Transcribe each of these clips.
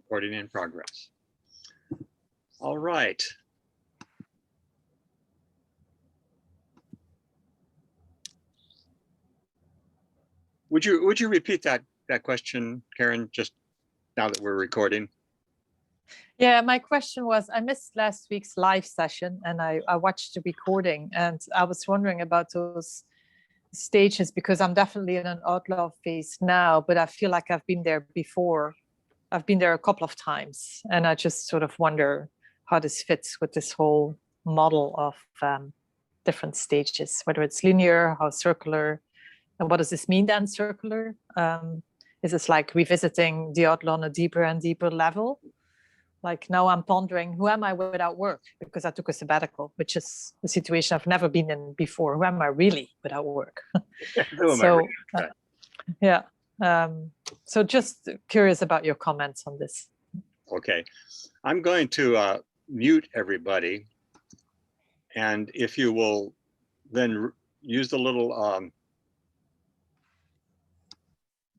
Recording in progress. All right. Would you repeat that question, Karen, just now that we're recording? Yeah, my question was, I missed last week's live session and I watched the recording, and I was wondering about those stages because I'm definitely in an outlaw phase now, but I feel like I've been there before. I've been there a couple of times, and I just sort of wonder how this fits with this whole model of different stages, whether it's linear, how circular, and what does this mean then, circular? Is this like revisiting the outlaw on a deeper and deeper level? Like now I'm pondering, who am I without work? Because I took a sabbatical, which is a situation I've never been in before. Who am I really without work? So, yeah. So just curious about your comments on this. Okay, I'm going to mute everybody. And if you will then use the little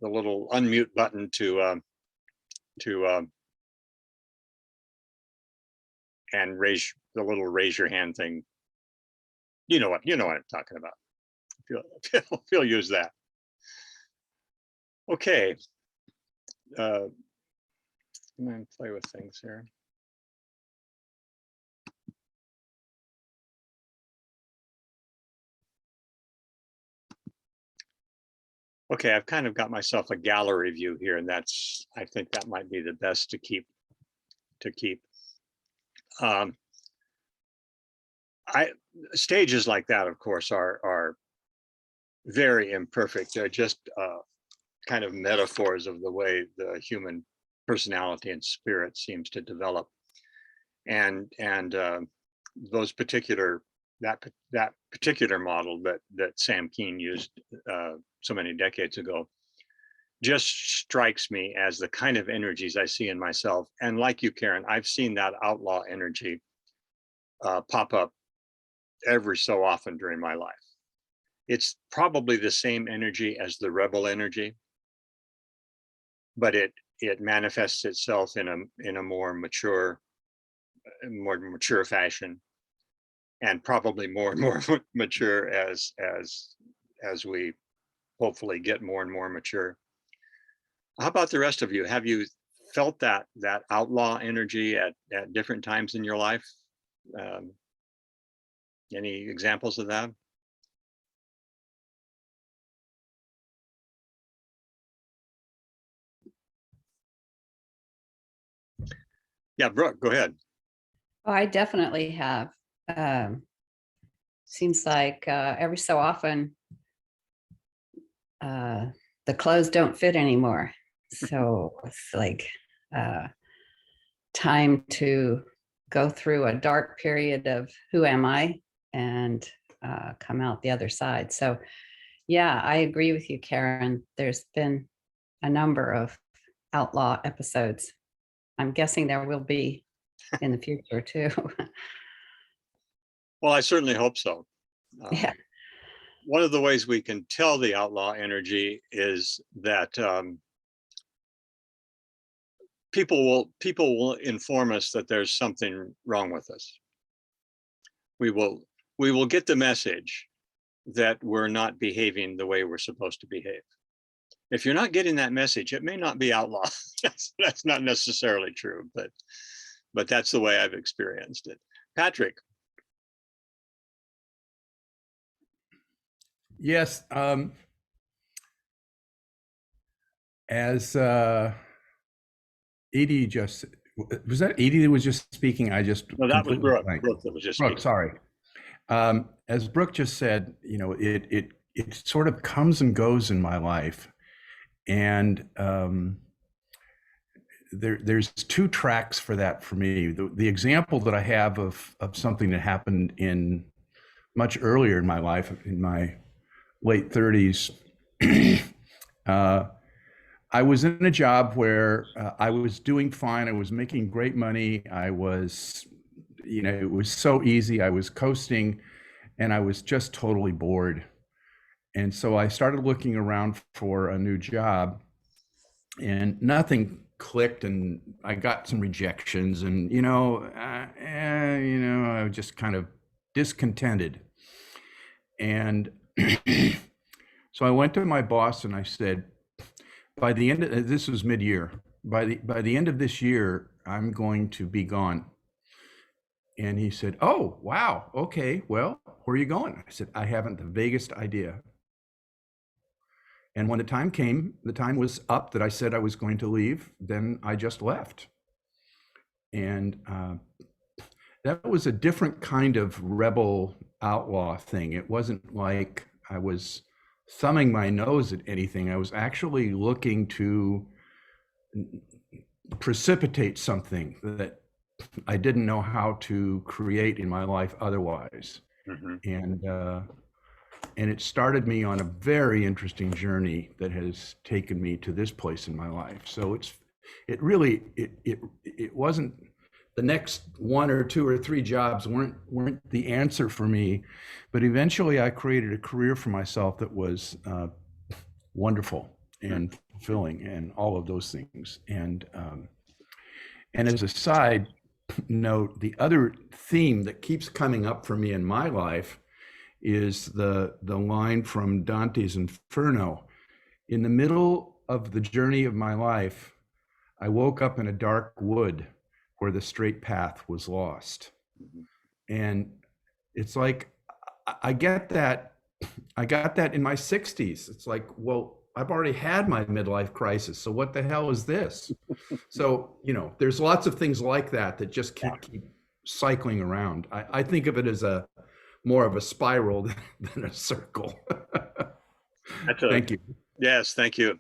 unmute button to and raise the little raise your hand thing. You know what I'm talking about. If you'll use that. Okay. I'm gonna play with things here. Okay, I've kind of got myself a gallery view here, and I think that might be the best to keep. Stages like that, of course, are very imperfect. They're just kind of metaphors of the way the human personality and spirit seems to develop, and those that particular model that Sam Keen used so many decades ago just strikes me as the kind of energies I see in myself. And like you, Karen, I've seen that outlaw energy pop up every so often during my life. It's probably the same energy as the rebel energy, but it manifests itself in a more mature fashion, and probably more and more mature as we hopefully get more and more mature. How about the rest of you? Have you felt that outlaw energy at different times in your life? Any examples of that? Yeah, Brooke, go ahead. Oh, I definitely have. Seems like every so often the clothes don't fit anymore. So it's like time to go through a dark period of who am I and come out the other side. So yeah, I agree with you, Karen. There's been a number of outlaw episodes. I'm guessing there will be in the future too. Well, I certainly hope so. Yeah. One of the ways we can tell the outlaw energy is that people will inform us that there's something wrong with us. We will get the message that we're not behaving the way we're supposed to behave. If you're not getting that message, it may not be outlaw. That's not necessarily true, but that's the way I've experienced it. Patrick. Yes, as Edie just, was that Edie that was just speaking? No, that was Brooke. Brooke that was just speaking. Sorry. As Brooke just said, it sort of comes and goes in my life, and there's two tracks for that for me. The example that I have of something that happened in much earlier in my life, in my late 30s, I was in a job where I was doing fine. I was making great money. I was, it was so easy. I was coasting, and I was just totally bored. And so I started looking around for a new job, and nothing clicked, and I got some rejections, and I was just kind of discontented. And so I went to my boss and I said, by the end of this was mid-year, by the end of this year, I'm going to be gone. And he said, "Oh, wow. Okay. Well, where are you going?" I said, "I haven't the vaguest idea." And when the time came, the time was up that I said I was going to leave, then I just left. And that was a different kind of rebel outlaw thing. It wasn't like I was thumbing my nose at anything. I was actually looking to precipitate something that I didn't know how to create in my life otherwise. Mhm. And it started me on a very interesting journey that has taken me to this place in my life. So it really wasn't, the next 1 or 2 or 3 jobs weren't the answer for me, but eventually I created a career for myself that was wonderful and fulfilling and all of those things. And as a side note, the other theme that keeps coming up for me in my life is the line from Dante's Inferno. In the middle of the journey of my life, I woke up in a dark wood where the straight path was lost. And it's like, I get that. I got that in my 60s. It's like, well, I've already had my midlife crisis. So what the hell is this? So, there's lots of things like that that just can't keep cycling around. I think of it as more of a spiral than a circle. Thank you. Yes, thank you.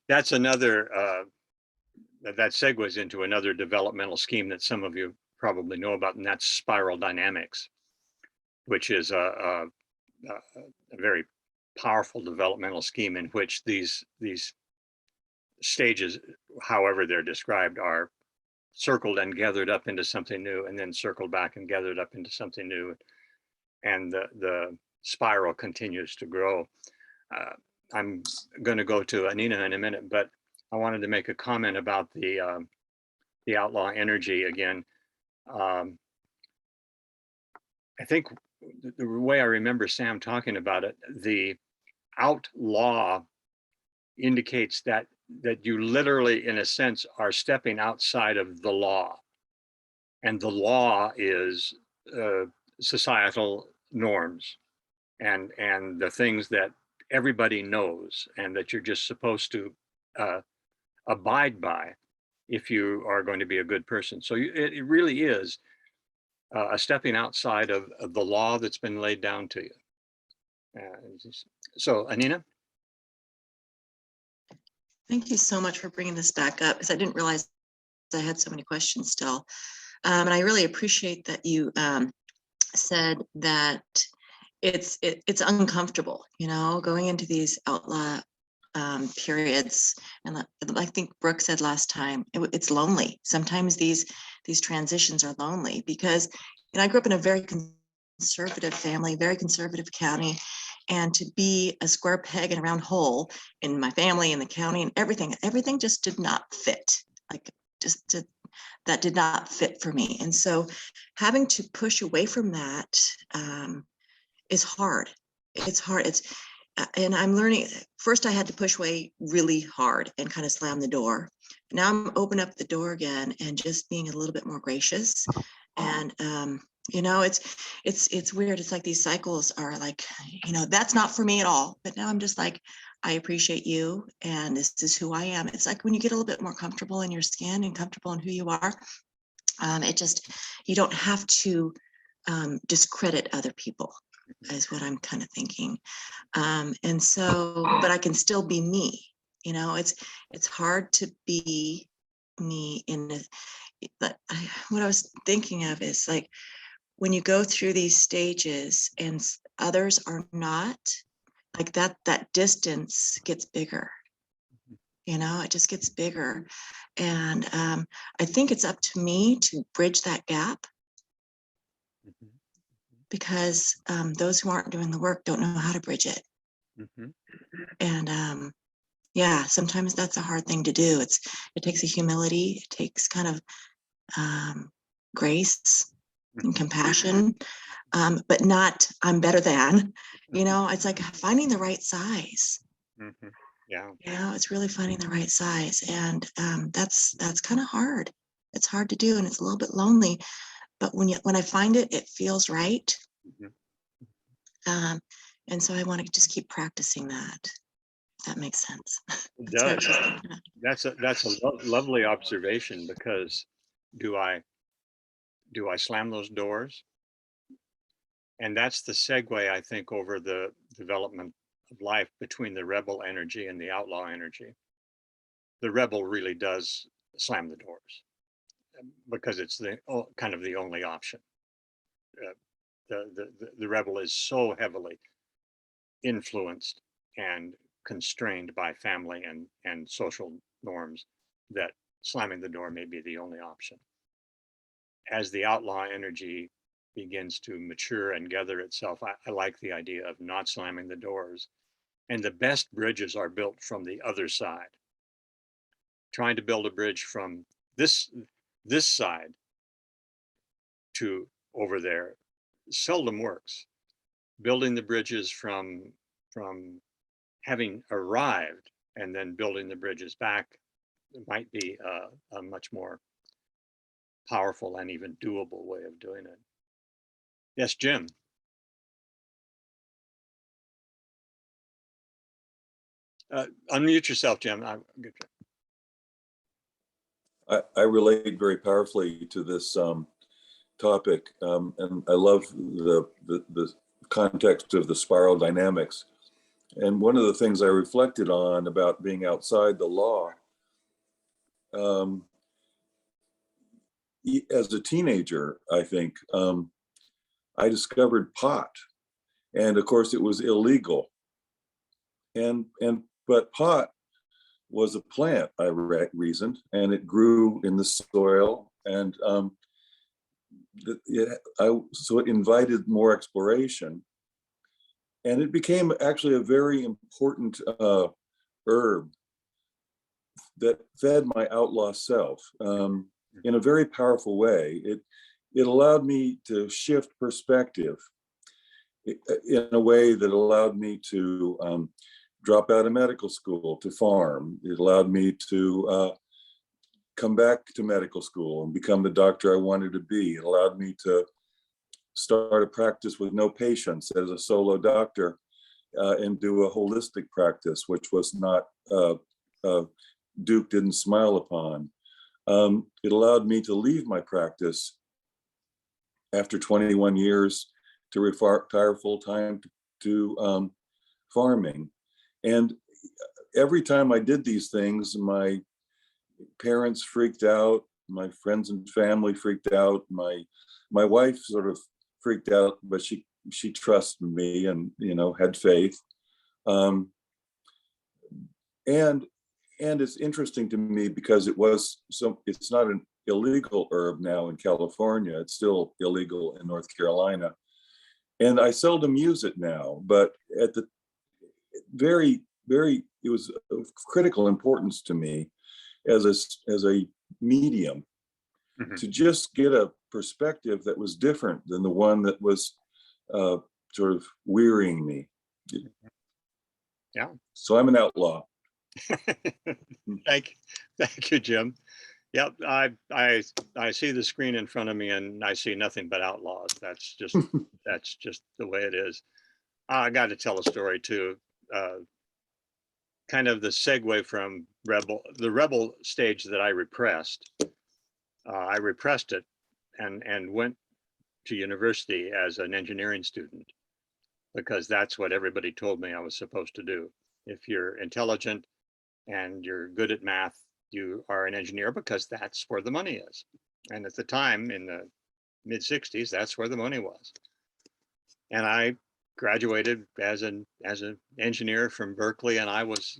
That's another, that segues into another developmental scheme that some of you probably know about, and that's spiral dynamics, which is a very powerful developmental scheme in which these stages, however they're described, are circled and gathered up into something new, and then circled back and gathered up into something new, and the spiral continues to grow. I'm going to go to Anina in a minute, but I wanted to make a comment about the outlaw energy again. I think the way I remember Sam talking about it, the outlaw indicates that you literally, in a sense, are stepping outside of the law, and the law is societal norms and the things that everybody knows and that you're just supposed to abide by if you are going to be a good person. So it really is a stepping outside of the law that's been laid down to you. So Anina? Thank you so much for bringing this back up, because I didn't realize I had so many questions still. And I really appreciate that you said that it's uncomfortable, going into these outlaw periods. And I think Brooke said last time, it's lonely. Sometimes these transitions are lonely because, I grew up in a very conservative family, very conservative county, and to be a square peg in a round hole in my family and the county and everything just did not fit. That did not fit for me. And so having to push away from that is hard. It's hard. And I'm learning. First, I had to push away really hard and kind of slam the door. Now I'm open up the door again and just being a little bit more gracious. And it's weird. It's like these cycles are like, that's not for me at all. But now I'm just like, I appreciate you, and this is who I am. It's like when you get a little bit more comfortable in your skin and comfortable in who you are, you don't have to discredit other people, is what I'm kind of thinking. And so, but I can still be me. It's hard to be me what I was thinking of is like when you go through these stages and others are not, like that distance gets bigger. It just gets bigger. And I think it's up to me to bridge that gap, because those who aren't doing the work don't know how to bridge it. And yeah, sometimes that's a hard thing to do. It takes a humility, it takes kind of grace and compassion, but not I'm better than, it's like finding the right size. Mhm. Yeah. It's really finding the right size. And that's kind of hard. It's hard to do and it's a little bit lonely. But when I find it, it feels right. Mhm. Um, and so I want to just keep practicing that. If that makes sense. It That's what I was does. just thinking of. That's a lovely observation, because do I slam those doors? And that's the segue, I think, over the development of life between the rebel energy and the outlaw energy. The rebel really does slam the doors, because it's kind of the only option. Uh, the rebel is so heavily influenced and constrained by family and social norms that slamming the door may be the only option. As the outlaw energy begins to mature and gather itself, I like the idea of not slamming the doors. And the best bridges are built from the other side. Trying to build a bridge from this side to over there seldom works. Building the bridges from having arrived and then building the bridges back might be a much more powerful and even doable way of doing it. Yes, Jim. Unmute yourself, Jim. I relate very powerfully to this topic, and I love the context of the spiral dynamics. And one of the things I reflected on about being outside the law, as a teenager, I think, I discovered pot, and of course it was illegal. But pot was a plant, I reasoned, and it grew in the soil, and so it invited more exploration, and it became actually a very important herb that fed my outlaw self in a very powerful way. It allowed me to shift perspective in a way that allowed me to drop out of medical school to farm. It allowed me to come back to medical school and become the doctor I wanted to be. It allowed me to start a practice with no patients as a solo doctor and do a holistic practice, which was not Duke didn't smile upon. It allowed me to leave my practice after 21 years to retire full time to farming. And every time I did these things, my parents freaked out, my friends and family freaked out, my wife sort of freaked out, but she trusted me and had faith. And it's interesting to me because it's not an illegal herb now in California. It's still illegal in North Carolina. And I seldom use it now, but at the it was of critical importance to me as a medium to just get a perspective that was different than the one that was sort of wearying me. Yeah. So I'm an outlaw. Thank you, Jim. Yep, I see the screen in front of me and I see nothing but outlaws. That's just the way it is. I got to tell a story too. Kind of the segue from the rebel stage that I repressed. I repressed it and went to university as an engineering student because that's what everybody told me I was supposed to do. If you're intelligent and you're good at math, you are an engineer because that's where the money is. And at the time in the mid 60s, that's where the money was. And I graduated as an engineer from Berkeley, and I was,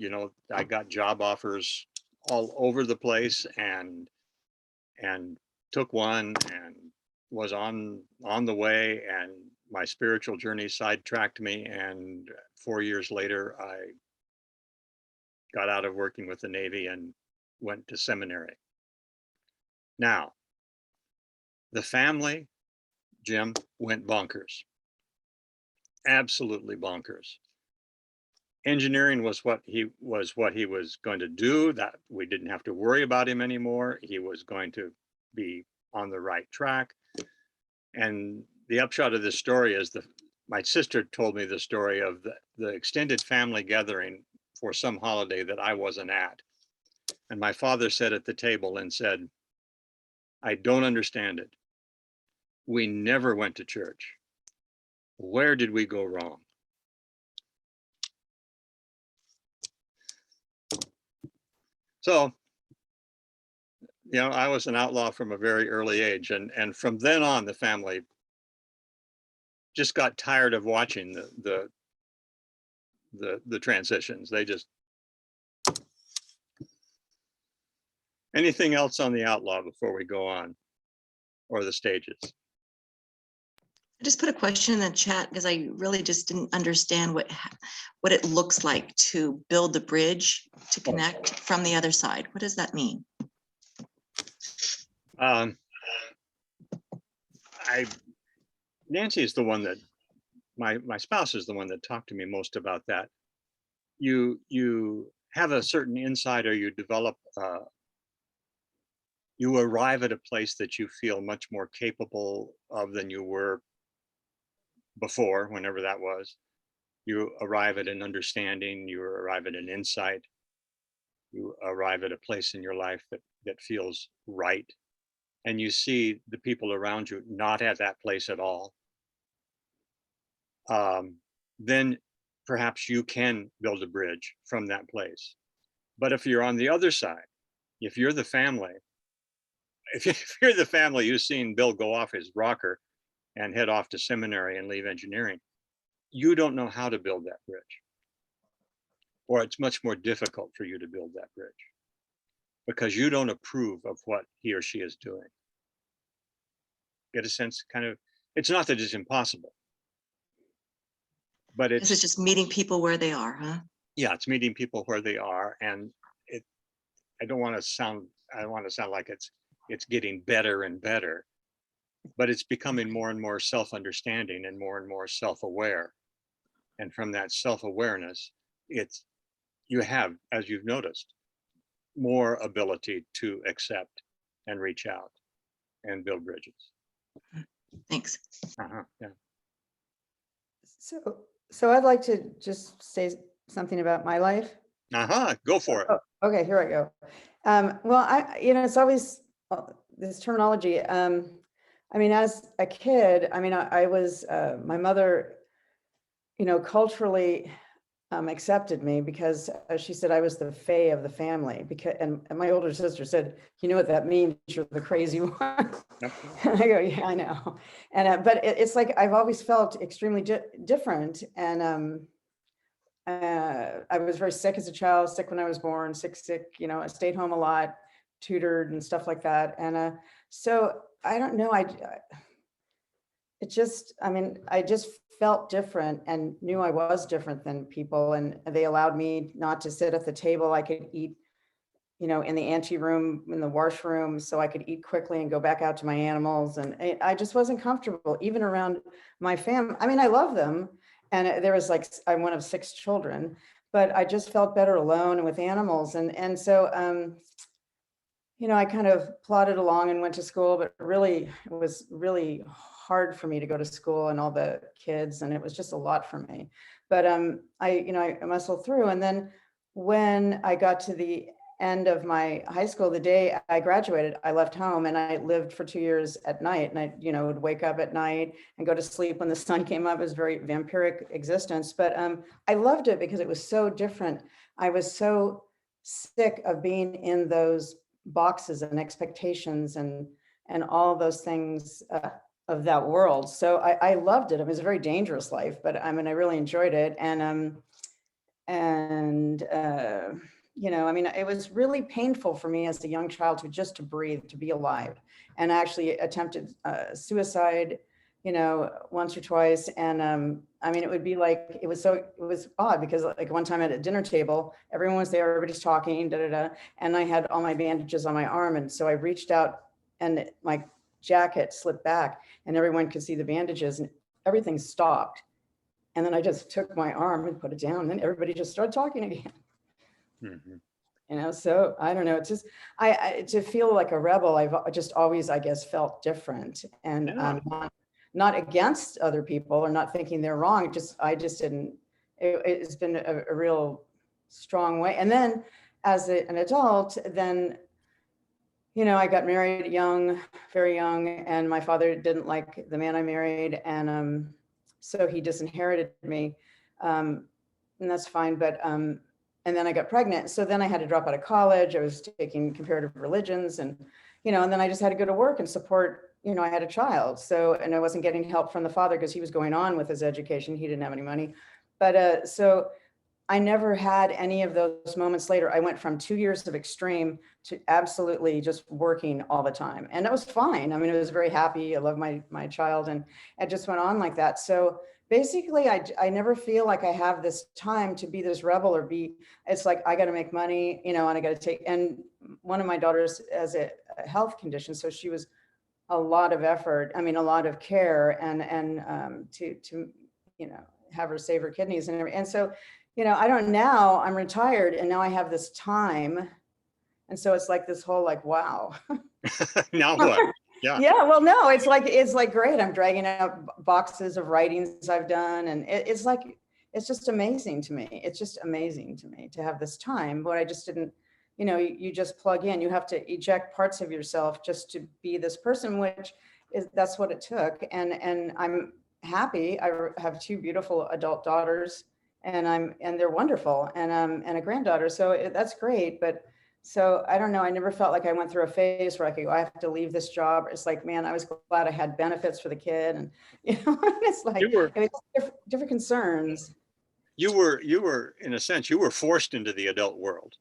I got job offers all over the place and took one and was on the way, and my spiritual journey sidetracked me, and 4 years later got out of working with the Navy and went to seminary. Now, the family, Jim, went bonkers. Absolutely bonkers. Engineering was what he was going to do, that we didn't have to worry about him anymore. He was going to be on the right track. And the upshot of this story is my sister told me the story of the extended family gathering for some holiday that I wasn't at. And my father sat at the table and said, "I don't understand it. We never went to church. Where did we go wrong?" So, I was an outlaw from a very early age. And from then on, the family just got tired of watching the transitions. They just, anything else on the outlaw before we go on, or the stages? I just put a question in the chat because I really just didn't understand what it looks like to build the bridge to connect from the other side. What does that mean? Nancy is the one that, my spouse is the one that talked to me most about that. You have a certain insight, or you develop, you arrive at a place that you feel much more capable of than you were before, whenever that was. You arrive at an understanding, you arrive at an insight, you arrive at a place in your life that feels right. And you see the people around you not at that place at all. Then perhaps you can build a bridge from that place. But if you're on the other side, if you're the family, if you're the family who's seen Bill go off his rocker and head off to seminary and leave engineering, you don't know how to build that bridge. Or it's much more difficult for you to build that bridge because you don't approve of what he or she is doing. Get a sense, kind of, it's not that it's impossible, but This is just meeting people where they are, huh? yeah, it's meeting people where they are. And I don't want to sound like it's getting better and better, but it's becoming more and more self-understanding and more self-aware. And from that self-awareness, you have, as you've noticed, more ability to accept and reach out and build bridges. Thanks. Yeah. So I'd like to just say something about my life. Go for it. Oh, okay, here I go. Well, it's always this terminology. I mean, as a kid, I mean, I was, my mother, culturally accepted me because she said I was the fae of the family. And my older sister said, "You know what that means? You're the crazy one." Yep. And I go, "Yeah, I know." And but it's like I've always felt extremely different. And I was very sick as a child, sick when I was born, sick. I stayed home a lot, tutored and stuff like that. And so I don't know. I just felt different and knew I was different than people. And they allowed me not to sit at the table. I could eat, in the ante room, in the washroom, so I could eat quickly and go back out to my animals. And I just wasn't comfortable, even around my family. I mean, I love them. And there was I'm one of 6 children, but I just felt better alone and with animals. And so, I kind of plodded along and went to school, but really, it was really hard for me to go to school and all the kids, and it was just a lot for me. But I muscled through. And then when I got to the end of my high school, the day I graduated, I left home and I lived for 2 years at night. And I, would wake up at night and go to sleep when the sun came up. It was a very vampiric existence, but I loved it because it was so different. I was so sick of being in those boxes and expectations and all those things of that world. So I loved it. It was a very dangerous life, but I really enjoyed it. And it was really painful for me as a young child to breathe, to be alive. And I actually attempted suicide you know, once or twice. And I mean, it would be like, it was odd because like one time at a dinner table, everyone was there, everybody's talking, da, da, da. And I had all my bandages on my arm. And so I reached out and my jacket slipped back and everyone could see the bandages and everything stopped. And then I just took my arm and put it down and then everybody just started talking again. Mhm. You know, so I don't know, it's just, I to feel like a rebel, I've just always, I guess, felt different and Yeah. not against other people or not thinking they're wrong. I just didn't, it's been a real strong way. And then as an adult, then, you know, I got married young, very young, and my father didn't like the man I married. And so he disinherited me. And that's fine. But and then I got pregnant. So then I had to drop out of college. I was taking comparative religions and, you know, and then I just had to go to work and support, you know, I had a child. So, and I wasn't getting help from the father because he was going on with his education. He didn't have any money. But so I never had any of those moments later. I went from 2 years of extreme to absolutely just working all the time. And that was fine. I mean, I was very happy. I love my child and it just went on like that. So basically I never feel like I have this time to be this rebel or be, it's like, I got to make money, you know, and I got to take, and one of my daughters has a health condition. So she was a lot of effort. I mean, a lot of care and to, you know, have her save her kidneys and everything. And so, you know, now I'm retired and now I have this time. And so it's like this whole like, wow. Now what? Yeah. Yeah, well, no, it's like great. I'm dragging out boxes of writings I've done. And it's like, it's just amazing to me. It's just amazing to me to have this time, but I just didn't, you know, you just plug in, you have to eject parts of yourself just to be this person, which is, that's what it took. And I'm happy. I have two beautiful adult daughters and they're wonderful and a granddaughter. So that's great. But so I don't know. I never felt like I went through a phase where I could go, I have to leave this job. It's like, man, I was glad I had benefits for the kid. And, you know, it's like, You were, it's different concerns. you were, in a sense, you were forced into the adult world.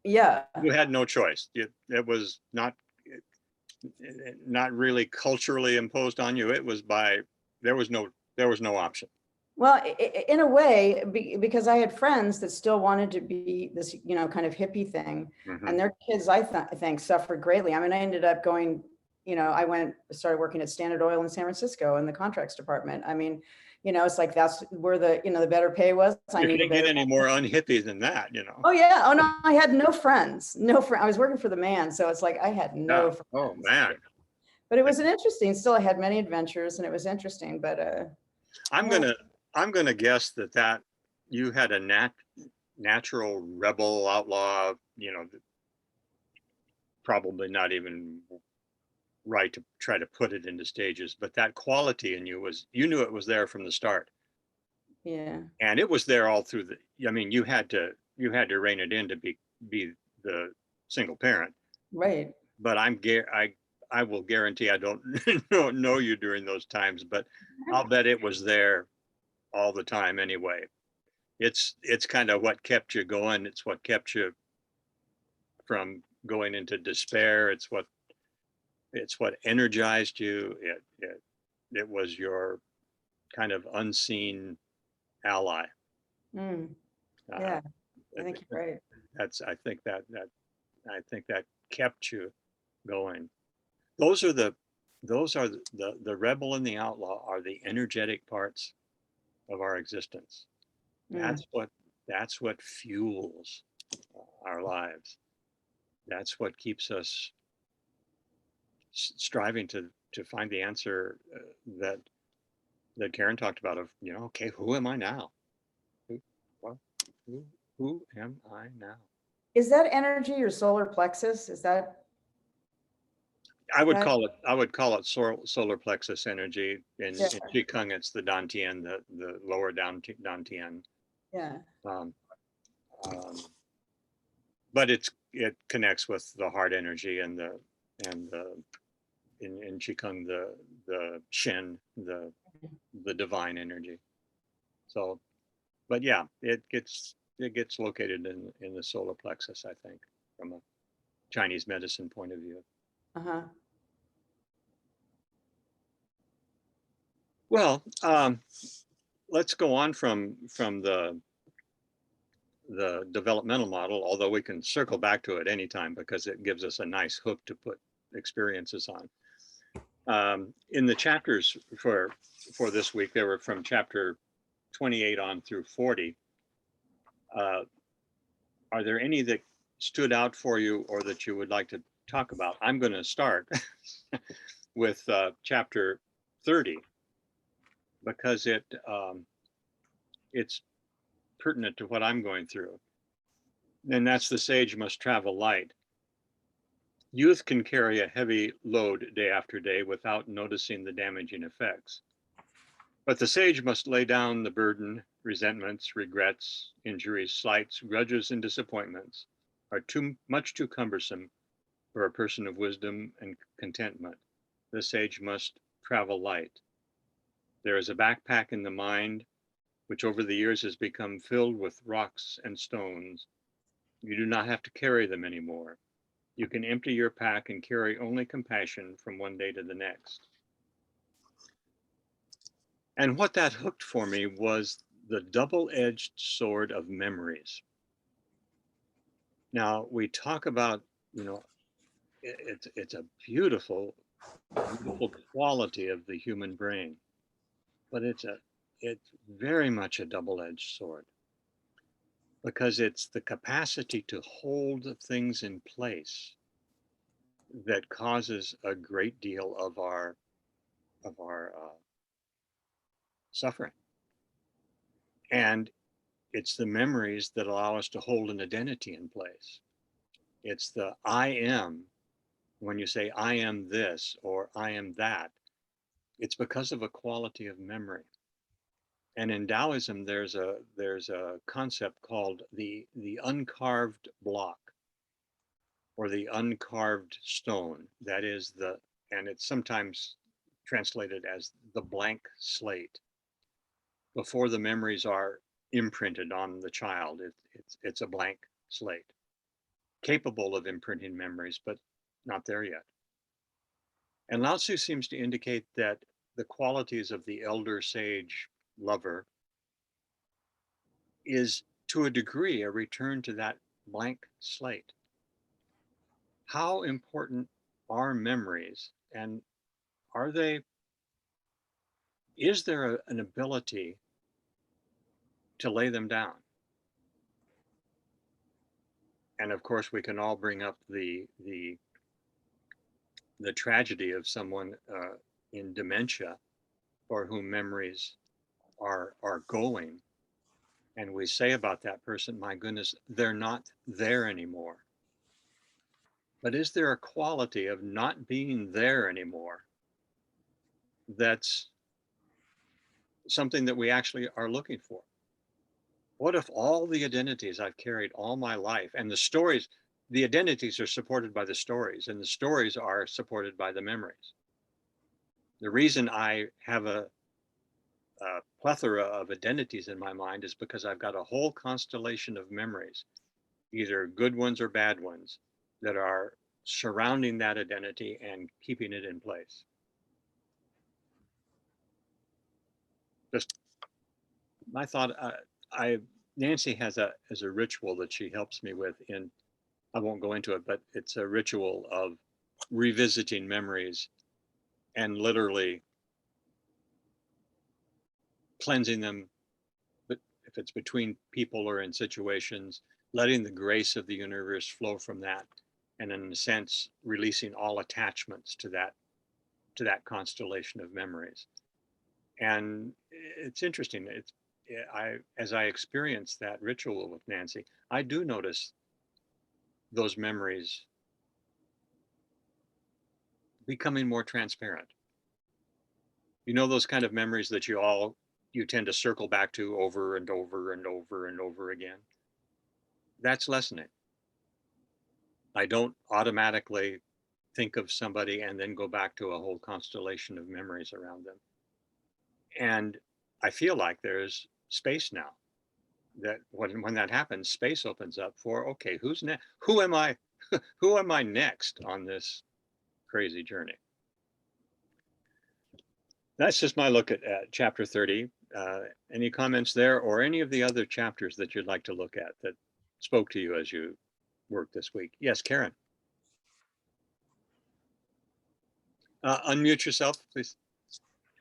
Yeah. You had no choice. It was not really culturally imposed on you. It was by, there was no option. Well, in a way, because I had friends that still wanted to be this, you know, kind of hippie thing, Mhm. and their kids, I think, suffered greatly. I mean, I ended up going, you know, started working at Standard Oil in San Francisco in the contracts department. I mean, you know, it's like that's where the, you know, the better pay was. I You needed can't get better. any more unhippie than that, you know. Oh yeah. Oh no, I had no friends. No friend. I was working for the man, so it's like I had no Yeah. friends. Oh man. But it was an interesting. Still, I had many adventures, and it was interesting. But I'm gonna guess that you had a natural rebel outlaw, you know, probably not even right to try to put it into stages, but that quality in you was, you knew it was there from the start. yeah, And it was there all through I mean, you had to rein it in to be the single parent. right. But I will guarantee I don't know you during those times, but I'll bet it was there all the time anyway. It's kind of what kept you going. It's what kept you from going into despair. It's what energized you. It was your kind of unseen ally. Mm, Uh, yeah, I think you're right. I think that kept you going. Those are the rebel and the outlaw are the energetic parts of our existence. Mm. That's what fuels our lives. That's what keeps us striving to find the answer that Karen talked about of, you know, okay, who am I now? Who am I now? Is that energy your solar plexus? Is that I would Right. call it solar plexus energy. In Yeah. Qigong, it's the Dantian, the lower Dantian. yeah? Um, but it connects with the heart energy and the in Qigong the Shen, the divine energy. So, but yeah, it gets located in the solar plexus, I think, from a Chinese medicine point of view. Uh-huh. Well, let's go on from the developmental model, although we can circle back to it anytime because it gives us a nice hook to put experiences on. In the chapters for this week, they were from chapter 28 on through 40. Are there any that stood out for you or that you would like to talk about? I'm going to start with chapter 30 because it's pertinent to what I'm going through. And that's the sage must travel light. Youth can carry a heavy load day after day without noticing the damaging effects. But the sage must lay down the burden. Resentments, regrets, injuries, slights, grudges, and disappointments are much too cumbersome for a person of wisdom and contentment. The sage must travel light. There is a backpack in the mind, which over the years has become filled with rocks and stones. You do not have to carry them anymore. You can empty your pack and carry only compassion from one day to the next. And what that hooked for me was the double-edged sword of memories. Now, we talk about, it's a beautiful, beautiful quality of the human brain, but it's very much a double-edged sword because it's the capacity to hold things in place that causes a great deal of our suffering. And it's the memories that allow us to hold an identity in place. It's the I am, when you say I am this or I am that, it's because of a quality of memory. And in Taoism, there's a concept called the uncarved block or the uncarved stone. That is and it's sometimes translated as the blank slate. Before the memories are imprinted on the child, it's a blank slate, capable of imprinting memories, but not there yet. And Lao Tzu seems to indicate that the qualities of the elder sage lover is to a degree a return to that blank slate. How important are memories, and is there an ability to lay them down? And of course, we can all bring up the tragedy of someone in dementia for whom memories are going. And we say about that person, my goodness, they're not there anymore. But is there a quality of not being there anymore that's something that we actually are looking for? What if all the identities I've carried all my life and the stories, the identities are supported by the stories and the stories are supported by the memories? The reason I have a plethora of identities in my mind is because I've got a whole constellation of memories, either good ones or bad ones, that are surrounding that identity and keeping it in place. Just my thought. Nancy has a ritual that she helps me with I won't go into it, but it's a ritual of revisiting memories and literally cleansing them, but if it's between people or in situations, letting the grace of the universe flow from that, and in a sense, releasing all attachments to that constellation of memories. And it's interesting. As I experience that ritual with Nancy, I do notice those memories becoming more transparent. You know, those kind of memories that you tend to circle back to over and over and over and over again. That's lessening. I don't automatically think of somebody and then go back to a whole constellation of memories around them. And I feel like there's space now, that when that happens, space opens up for, okay, who's next? Who am I? Who am I next on this crazy journey? That's just my look at chapter 30. Any comments there or any of the other chapters that you'd like to look at that spoke to you as you worked this week? Yes, Karen. Unmute yourself, please.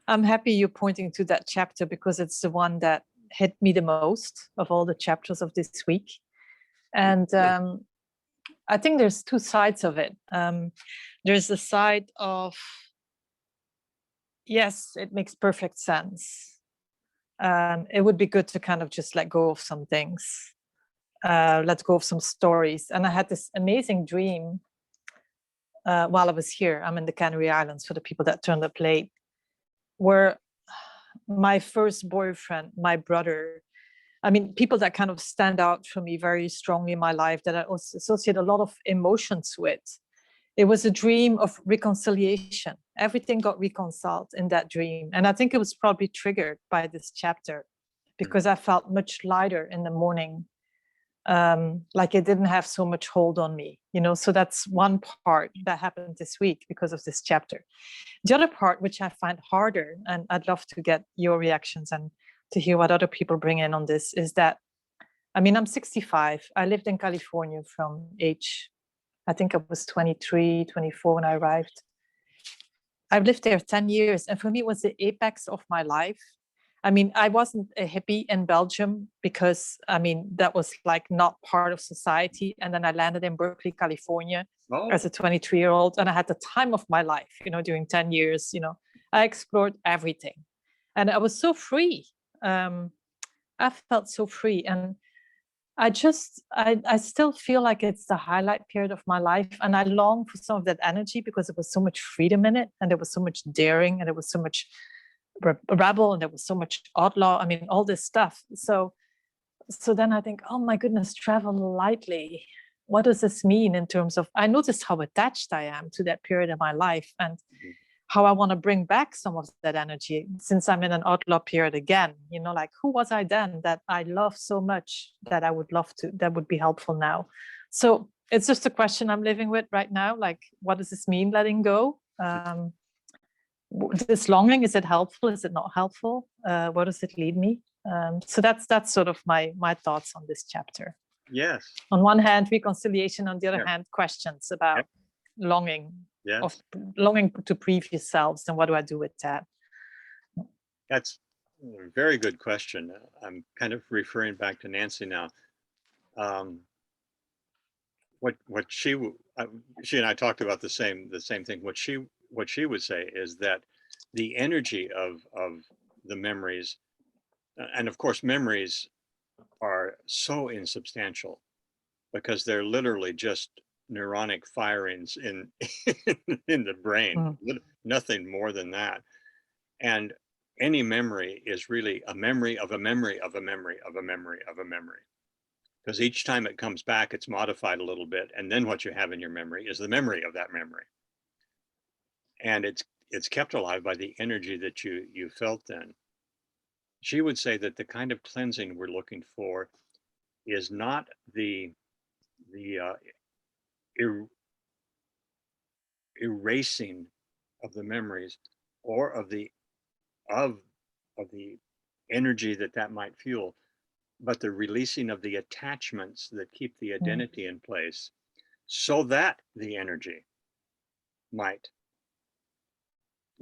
I'm happy you're pointing to that chapter because it's the one that hit me the most of all the chapters of this week. And I think there's two sides of it. There's the side of, yes, it makes perfect sense. It would be good to kind of just let go of some things, let go of some stories. And I had this amazing dream while I was here. I'm in the Canary Islands for the people that turned up late, where my first boyfriend, my brother, I mean, people that kind of stand out for me very strongly in my life that I also associate a lot of emotions with. It was a dream of reconciliation. Everything got reconciled in that dream. And I think it was probably triggered by this chapter because I felt much lighter in the morning. Like it didn't have so much hold on me, you know. So that's one part that happened this week because of this chapter. The other part, which I find harder, and I'd love to get your reactions and to hear what other people bring in on this, is that, I mean, I'm 65. I lived in California from age, I think I was 23, 24 when I arrived. I've lived there 10 years. And for me, it was the apex of my life. I mean, I wasn't a hippie in Belgium because, I mean, that was like not part of society. And then I landed in Berkeley, California as a 23-year-old. And I had the time of my life, you know, during 10 years, you know, I explored everything. And I was so free. I felt so free. And I still feel like it's the highlight period of my life. And I long for some of that energy because there was so much freedom in it. And there was so much daring and there was so much rebel and there was so much outlaw. I mean, all this stuff. So then I think, oh my goodness, travel lightly. What does this mean in terms of, I noticed how attached I am to that period of my life and how I want to bring back some of that energy since I'm in an outlaw period again, you know, like who was I then that I love so much that I would love to, that would be helpful now. So it's just a question I'm living with right now. Like, what does this mean, letting go? This longing, is it helpful? Is it not helpful? Where does it lead me? So that's sort of my thoughts on this chapter. Yes. On one hand, reconciliation. On the other Yeah. hand, questions about longing, Yes. of longing to previous selves, and what do I do with that? That's a very good question. I'm kind of referring back to Nancy now. What she and I talked about the same thing. What she would say is that the energy of the memories, and of course memories are so insubstantial because they're literally just neuronic firings in in the brain, nothing more than that. And any memory is really a memory of a memory of a memory of a memory of a memory. Because each time it comes back, it's modified a little bit. And then what you have in your memory is the memory of that memory. And it's kept alive by the energy that you felt then. She would say that the kind of cleansing we're looking for is not the erasing of the memories or of the energy that might fuel, but the releasing of the attachments that keep the identity in place so that the energy might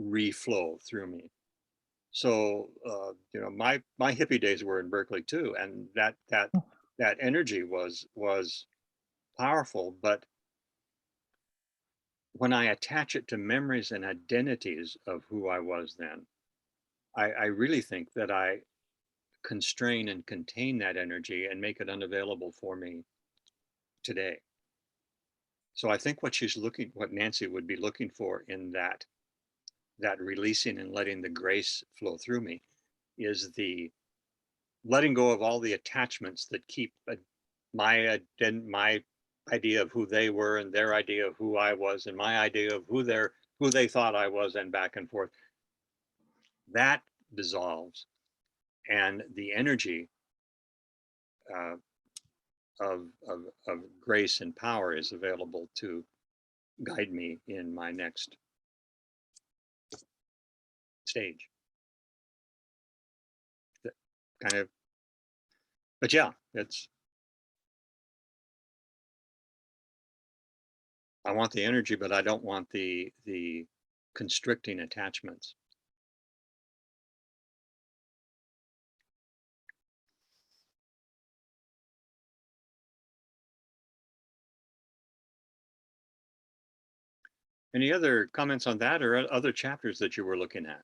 reflow through me. So you know, my hippie days were in Berkeley too, and that energy was powerful. But when I attach it to memories and identities of who I was then, I really think that I constrain and contain that energy and make it unavailable for me today. So I think what Nancy would be looking for in that releasing and letting the grace flow through me is the letting go of all the attachments that keep my idea of who they were and their idea of who I was and my idea of who they thought I was, and back and forth. That dissolves, and the energy of grace and power is available to guide me in my next stage. kind of, but yeah, I want the energy, but I don't want the constricting attachments. Any other comments on that or other chapters that you were looking at?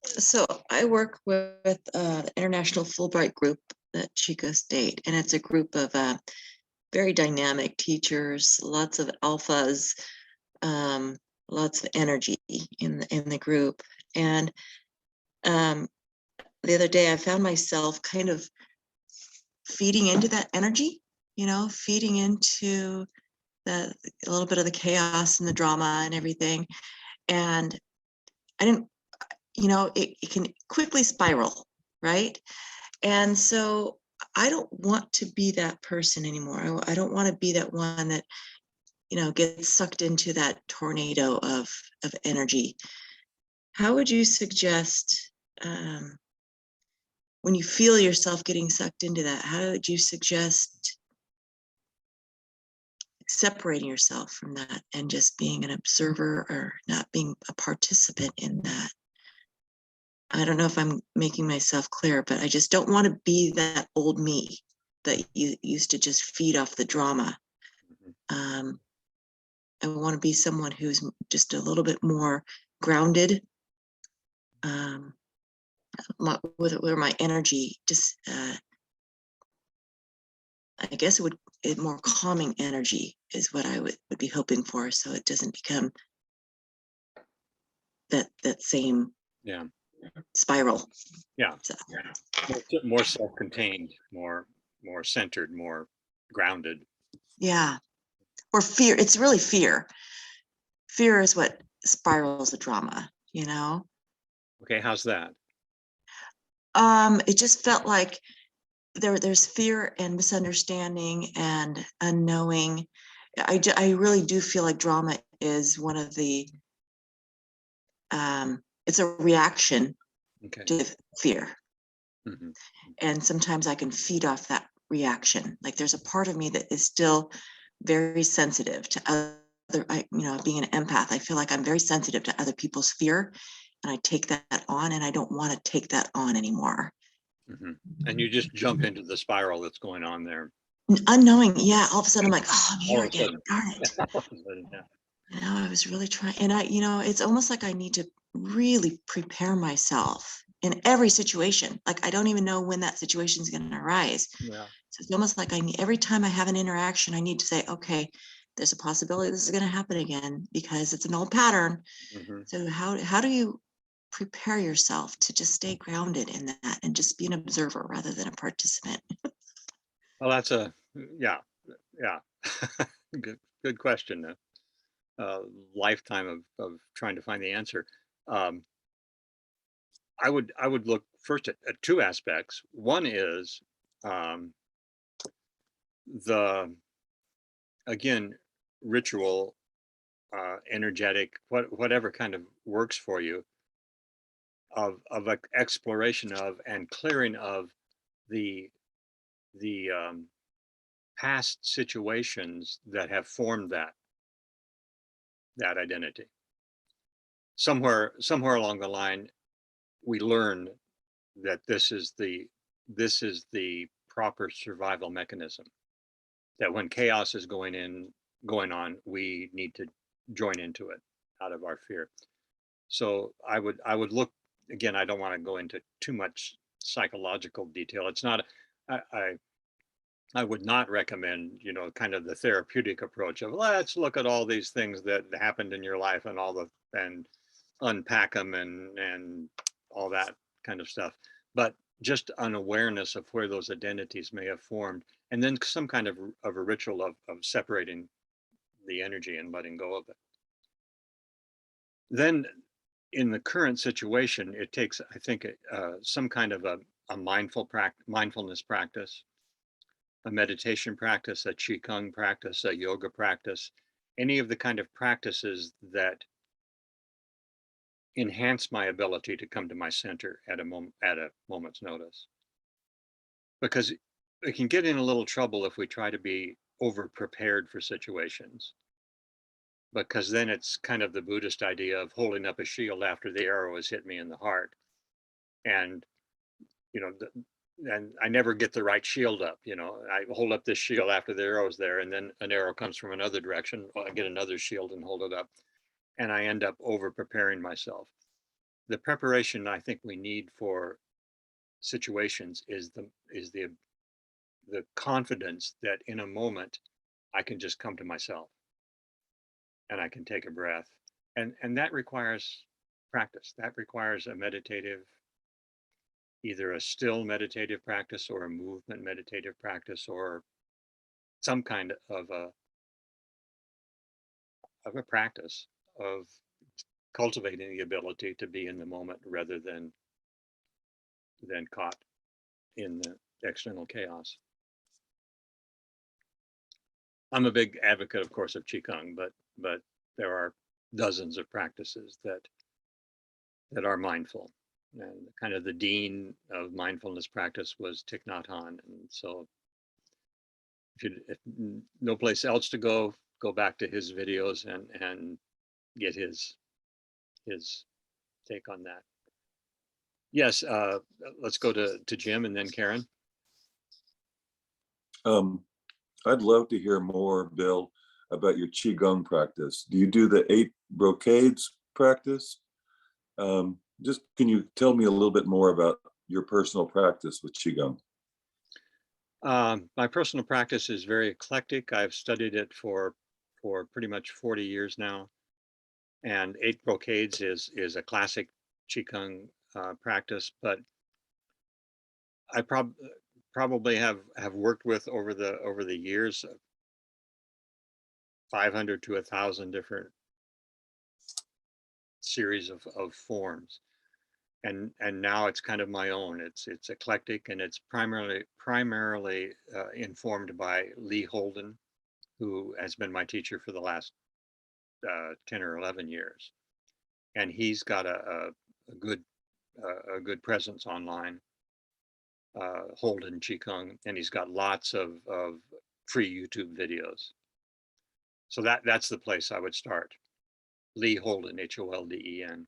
So I work with the International Fulbright Group at Chico State, and it's a group of very dynamic teachers, lots of alphas, lots of energy in the group. And the other day I found myself kind of feeding into that energy, feeding into a little bit of the chaos and the drama and everything. And I didn't, it can quickly spiral, right? And so I don't want to be that person anymore. I don't want to be that one that, gets sucked into that tornado of energy. How would you suggest, when you feel yourself getting sucked into that, how would you suggest separating yourself from that and just being an observer or not being a participant in that? I don't know if I'm making myself clear, but I just don't want to be that old me that you used to just feed off the drama. I want to be someone who's just a little bit more grounded, where my energy just, I guess more calming energy is what I would be hoping for, so it doesn't become that same spiral. Yeah. So, More self-contained, more centered, more grounded. yeah. Or fear. It's really fear. Fear is what spirals the drama, Okay, how's that? It just felt like there's fear and misunderstanding and unknowing. I really do feel like drama is one of the, it's a reaction to fear. And sometimes I can feed off that reaction. Like there's a part of me that is still very sensitive to other, being an empath, I feel like I'm very sensitive to other people's fear, and I take that on, and I don't want to take that on anymore. And you just jump into the spiral that's going on there. Unknowing, yeah, all of a sudden I'm like, oh, I'm here again, darn it. I was really trying, and it's almost like I need to really prepare myself in every situation. Like I don't even know when that situation is going to arise. Yeah. So it's almost like every time I have an interaction, I need to say, okay, there's a possibility this is going to happen again because it's an old pattern. So how do you prepare yourself to just stay grounded in that and just be an observer rather than a participant? Well, that's yeah. Good question. Lifetime of trying to find the answer. I would look first at two aspects. One is the, again, ritual, energetic, whatever kind of works for you, of exploration of and clearing of the past situations that have formed that identity. Somewhere along the line, we learn that this is the proper survival mechanism. That when chaos is going on, we need to join into it out of our fear. So I would look, again, I don't want to go into too much psychological detail. It's not, I would not recommend, kind of the therapeutic approach of let's look at all these things that happened in your life and unpack them and all that kind of stuff. But just an awareness of where those identities may have formed, and then some kind of a ritual of separating the energy and letting go of it. Then in the current situation, it takes, I think, some kind of a mindfulness practice a meditation practice, a Qigong practice, a yoga practice, any of the kind of practices that enhance my ability to come to my center at a moment's notice. Because we can get in a little trouble if we try to be over prepared for situations. Because then it's kind of the Buddhist idea of holding up a shield after the arrow has hit me in the heart. And, you know, and I never get the right shield up. You know, I hold up this shield after the arrow's there, and then an arrow comes from another direction. I get another shield and hold it up, and I end up over preparing myself. The preparation I think we need for situations is the confidence that in a moment I can just come to myself and I can take a breath, and that requires practice. That requires a meditative, either a still meditative practice or a movement meditative practice, or some kind of a practice of cultivating the ability to be in the moment rather than caught in the external chaos. I'm a big advocate, of course, of Qigong, but there are dozens of practices that are mindful. And kind of the dean of mindfulness practice was Thich Nhat Hanh. And so if no place else to go back to his videos and get his take on that. Yes, let's go to Jim and then Karen. I'd love to hear more, Bill, about your Qigong practice. Do you do the 8 brocades practice? Just can you tell me a little bit more about your personal practice with Qigong? My personal practice is very eclectic. I've studied it for pretty much 40 years now. And 8 brocades is a classic Qigong practice, but I probably have worked with over the years 500 to 1,000 different series of forms, and now it's kind of my own. It's eclectic, and it's primarily informed by Lee Holden, who has been my teacher for the last 10 or 11 years, and he's got a good presence online. Holden Qigong, and he's got lots of free YouTube videos. So that's the place I would start. Lee Holden, Holden.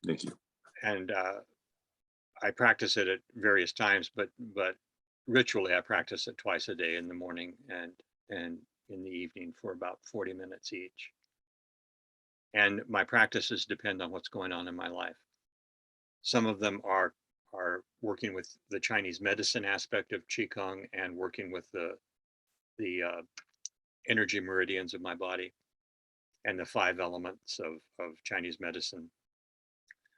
Thank you. And I practice it at various times, but ritually I practice it twice a day, in the morning and in the evening, for about 40 minutes each. And my practices depend on what's going on in my life. Some of them are working with the Chinese medicine aspect of Qigong and working with the energy meridians of my body and the 5 elements of Chinese medicine.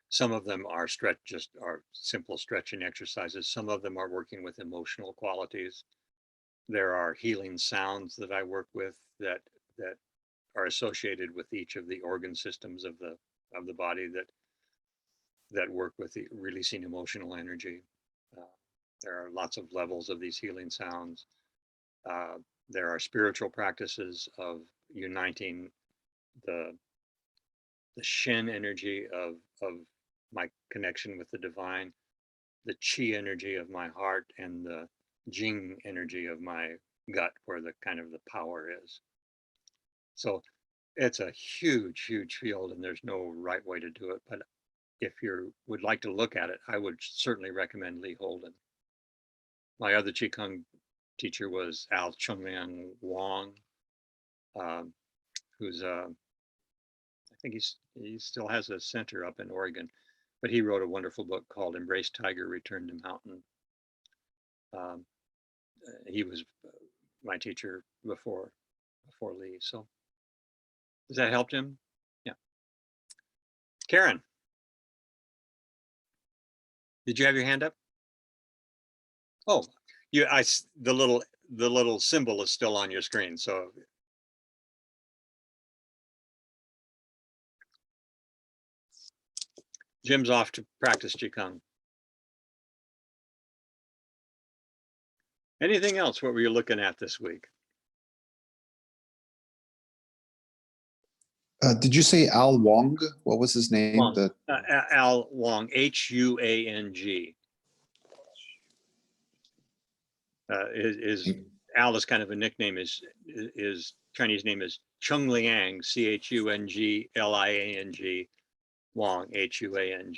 Some of them are simple stretching exercises. Some of them are working with emotional qualities. There are healing sounds that I work with that are associated with each of the organ systems of the body that work with the releasing emotional energy. There are lots of levels of these healing sounds. There are spiritual practices of uniting the Shen energy of my connection with the divine, the Qi energy of my heart, and the Jing energy of my gut, where the kind of the power is. So it's a huge, huge field, and there's no right way to do it. But if you would like to look at it, I would certainly recommend Lee Holden. My other Qigong teacher was Al Chungliang Wang, who's I think he still has a center up in Oregon, but he wrote a wonderful book called Embrace Tiger, Return to Mountain. He was my teacher before Lee. So does that help, Jim? Yeah. Karen, did you have your hand up? Oh, the little symbol is still on your screen. So Jim's off to practice Qigong. Anything else? What were you looking at this week? Did you say Al Wong? What was his name? Wong. The Al Wong, Huang. Al is kind of a nickname. His Chinese name is Chung Liang, ChungLiang, Wong, Huang.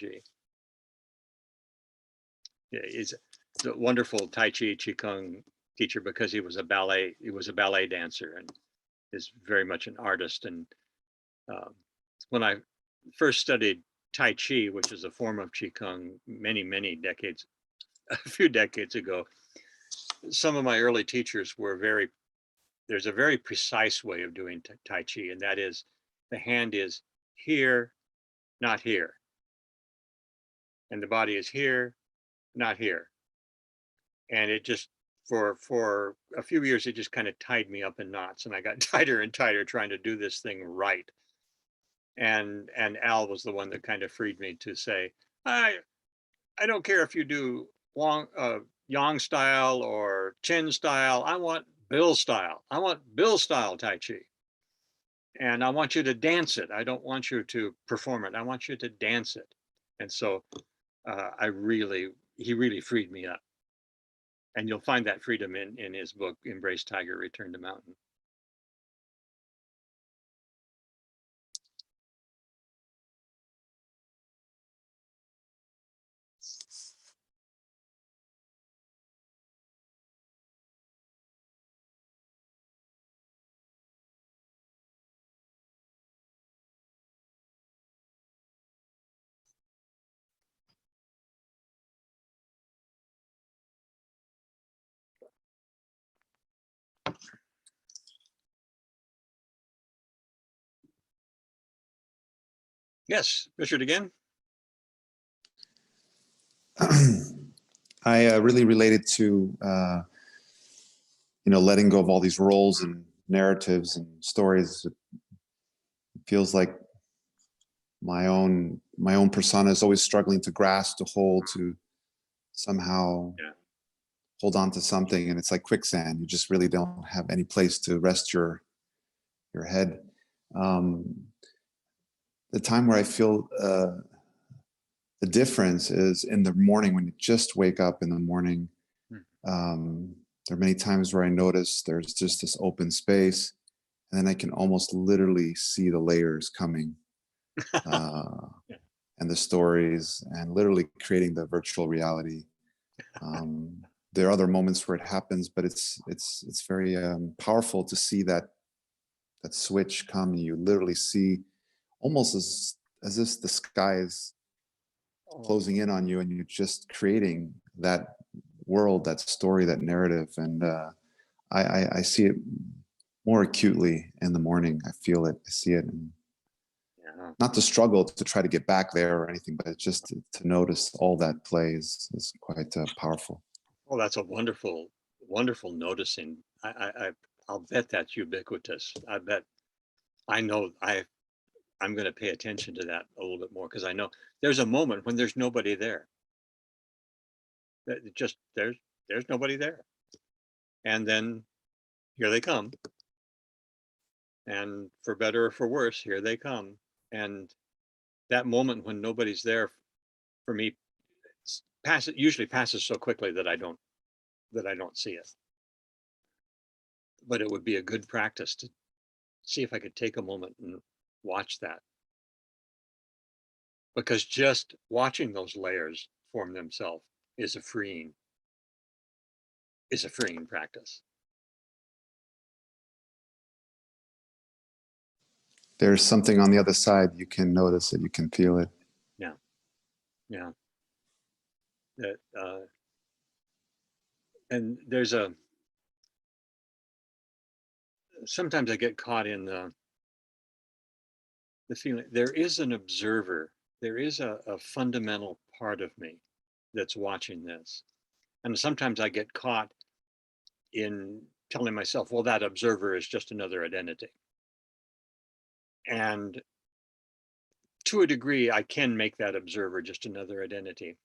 Yeah, he's a wonderful Tai Chi Qigong teacher because he was a ballet dancer and is very much an artist. And when I first studied Tai Chi, which is a form of Qigong many decades, a few decades ago, some of my early teachers were there's a very precise way of doing Tai Chi, and that is the hand is here, not here. And the body is here, not here. And it just, for a few years, it just kind of tied me up in knots, and I got tighter and tighter trying to do this thing right. And Al was the one that kind of freed me to say, I don't care if you do Yang style or Chen style. I want Bill style. I want Bill style Tai Chi. And I want you to dance it. I don't want you to perform it. I want you to dance it. And so he really freed me up. And you'll find that freedom in his book, Embrace Tiger, Return to Mountain. Yes, Richard again. I really related to letting go of all these roles and narratives and stories. It feels like my own persona is always struggling to grasp, to hold, to somehow hold on to something, and it's like quicksand. You just really don't have any place to rest your head. The time where I feel the difference is in the morning, when you just wake up in the morning. There are many times where I notice there's just this open space, and then I can almost literally see the layers coming and the stories, and literally creating the virtual reality. There are other moments where it happens, but it's very powerful to see that switch come. You literally see almost as if the sky is closing in on you, and you're just creating that world, that story, that narrative. And I see it more acutely in the morning. I feel it, I see it. And not to struggle to try to get back there or anything, but just to notice all that plays is quite powerful. Oh, that's a wonderful noticing. I'll bet that's ubiquitous. I know I'm going to pay attention to that a little bit more, because I know there's a moment when there's nobody there. Just there's nobody there, and then here they come, and for better or for worse, here they come. And that moment when nobody's there, for me, usually passes so quickly that I don't see it. But it would be a good practice to see if I could take a moment and watch that, because just watching those layers form themselves is a freeing practice. There's something on the other side. You can notice it, you can feel it. Yeah. That and sometimes I get caught in the feeling there is an observer. There is a fundamental part of me that's watching this. And sometimes I get caught in telling myself, well, that observer is just another identity. And to a degree, I can make that observer just another identity.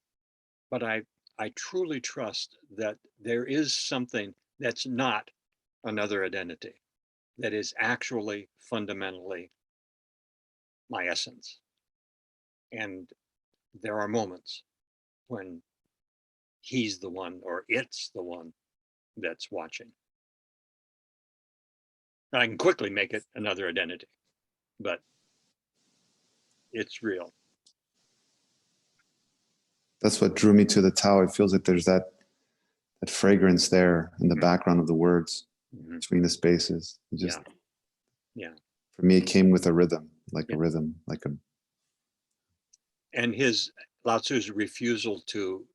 But I I truly trust that there is something that's not another identity, that is actually fundamentally my essence. And there are moments when he's the one or it's the one that's watching. I can quickly make it another identity, but it's real. That's what drew me to the Tao. It feels like there's that fragrance there in the Mhm. background of the words Mhm. between the spaces. It just, Yeah. for me, it came with a rhythm, like Yeah. a rhythm, like a, And his Lao Tzu's refusal to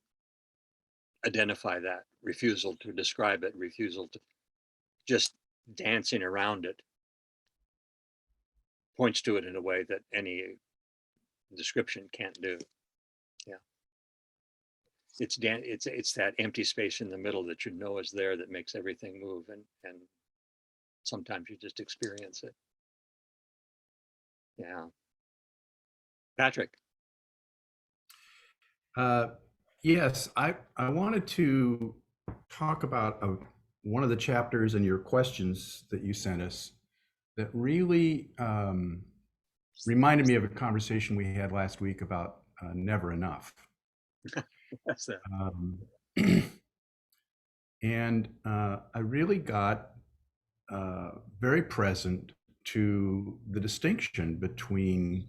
identify that, refusal to describe it, refusal to just dancing around it points to it in a way that any description can't do. Yeah. It's that empty space in the middle that you know is there that makes everything move, and sometimes you just experience it. Yeah. Patrick. Yes, I wanted to talk about one of the chapters in your questions that you sent us that really reminded me of a conversation we had last week about never enough. That's that. And I really got very present to the distinction between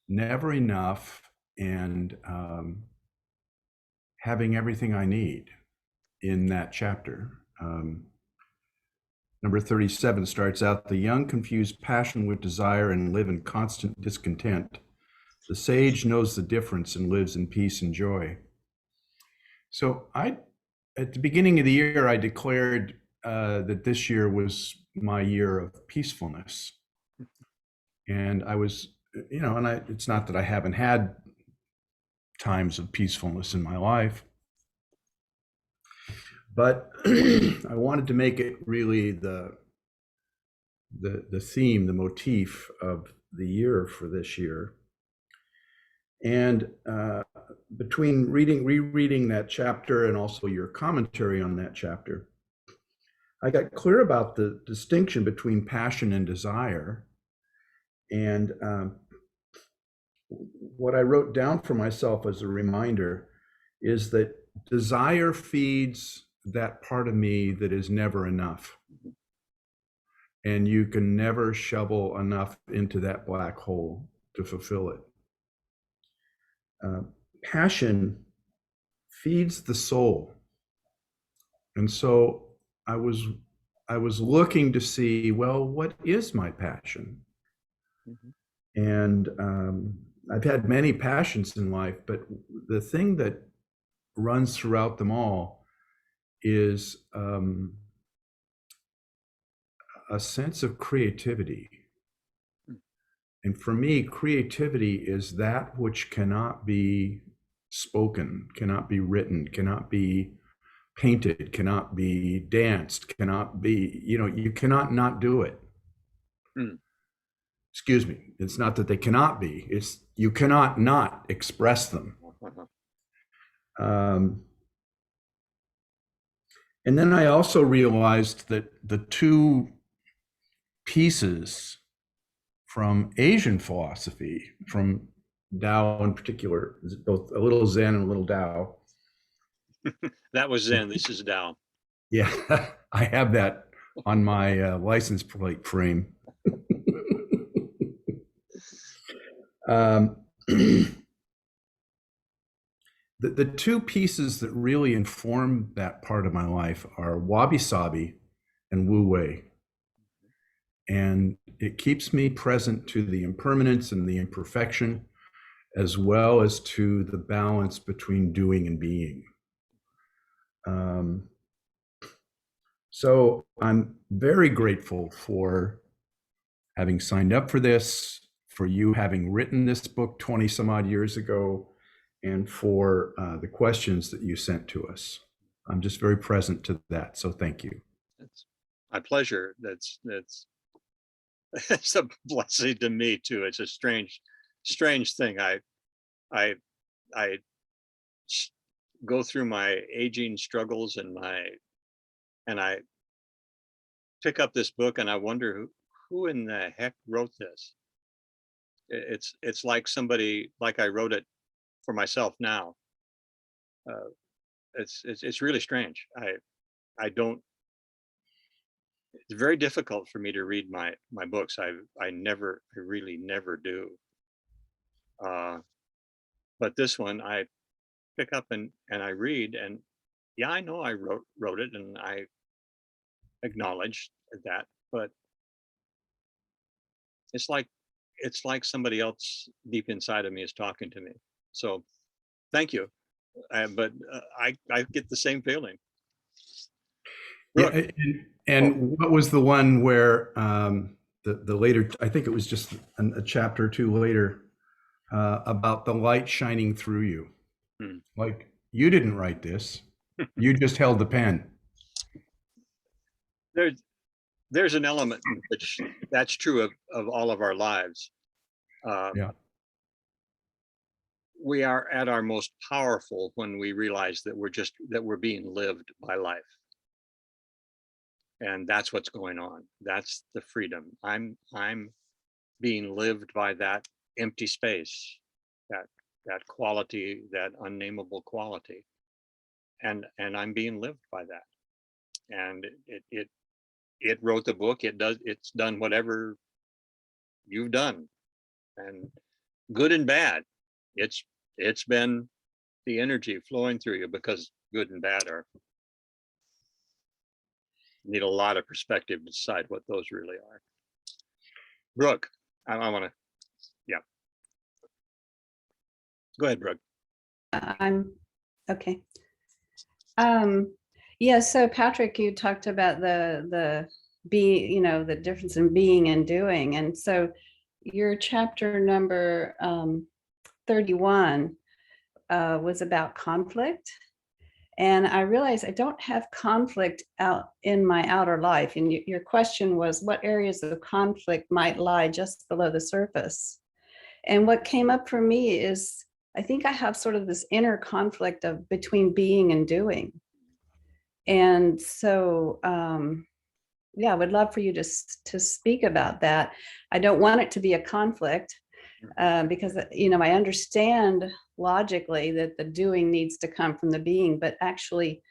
never enough and having everything I need in that chapter. Number 37 starts out, the young confuse passion with desire and live in constant discontent. The sage knows the difference and lives in peace and joy. So at the beginning of the year, I declared that this year was my year of peacefulness. And I was, and it's not that I haven't had times of peacefulness in my life, but I wanted to make it really the theme, the motif of the year for this year. And between rereading that chapter and also your commentary on that chapter, I got clear about the distinction between passion and desire. And what I wrote down for myself as a reminder is that desire feeds that part of me that is never enough. And you can never shovel enough into that black hole to fulfill it. Passion feeds the soul. And so I was looking to see, well, what is my passion? Mm-hmm. And I've had many passions in life, but the thing that runs throughout them all is a sense of creativity. And for me, creativity is that which cannot be spoken, cannot be written, cannot be painted, cannot be danced, cannot be, you cannot not do it. Excuse me. It's not that they cannot be, it's you cannot not express them. And then I also realized that the two pieces from Asian philosophy, from Tao in particular, both a little Zen and a little Tao. That was Zen, this is Tao. Yeah, I have that on my license plate frame. The two pieces that really inform that part of my life are Wabi Sabi and Wu Wei. And it keeps me present to the impermanence and the imperfection, as well as to the balance between doing and being. So I'm very grateful for having signed up for this, for you having written this book 20 some odd years ago, and for the questions that you sent to us. I'm just very present to that. So thank you. It's my pleasure. That's it's a blessing to me too. It's a strange thing. I go through my aging struggles and I pick up this book and I wonder who in the heck wrote this? It's like somebody, like I wrote it for myself now. It's really strange. I don't, it's very difficult for me to read my books. I really never do. But this one I pick up and I read, and yeah, I know I wrote it and I acknowledge that, but it's like somebody else deep inside of me is talking to me. So thank you. But I get the same feeling. Yeah, Brooke, and what was the one where the later? I think it was just a chapter or two later about the light shining through you. Hmm. Like you didn't write this; you just held the pen. there's an element in which that's true of all of our lives. Yeah. We are at our most powerful when we realize that we're being lived by life, and that's what's going on. That's the freedom. I'm being lived by that empty space, that quality, that unnameable quality, and I'm being lived by that. And it wrote the book. It's done whatever you've done, and good and bad. It's been the energy flowing through you, because good and bad are need a lot of perspective to decide what those really are. Brooke, I want to, yeah. Go ahead, Brooke. I'm okay. Yeah, so Patrick, you talked about the be, the difference in being and doing. And so your chapter number 31 was about conflict. And I realized I don't have conflict out in my outer life. And your question was what areas of conflict might lie just below the surface. And what came up for me is I think I have sort of this inner conflict of between being and doing. And so, yeah, I would love for you to speak about that. I don't want it to be a conflict because, I understand logically that the doing needs to come from the being, but actually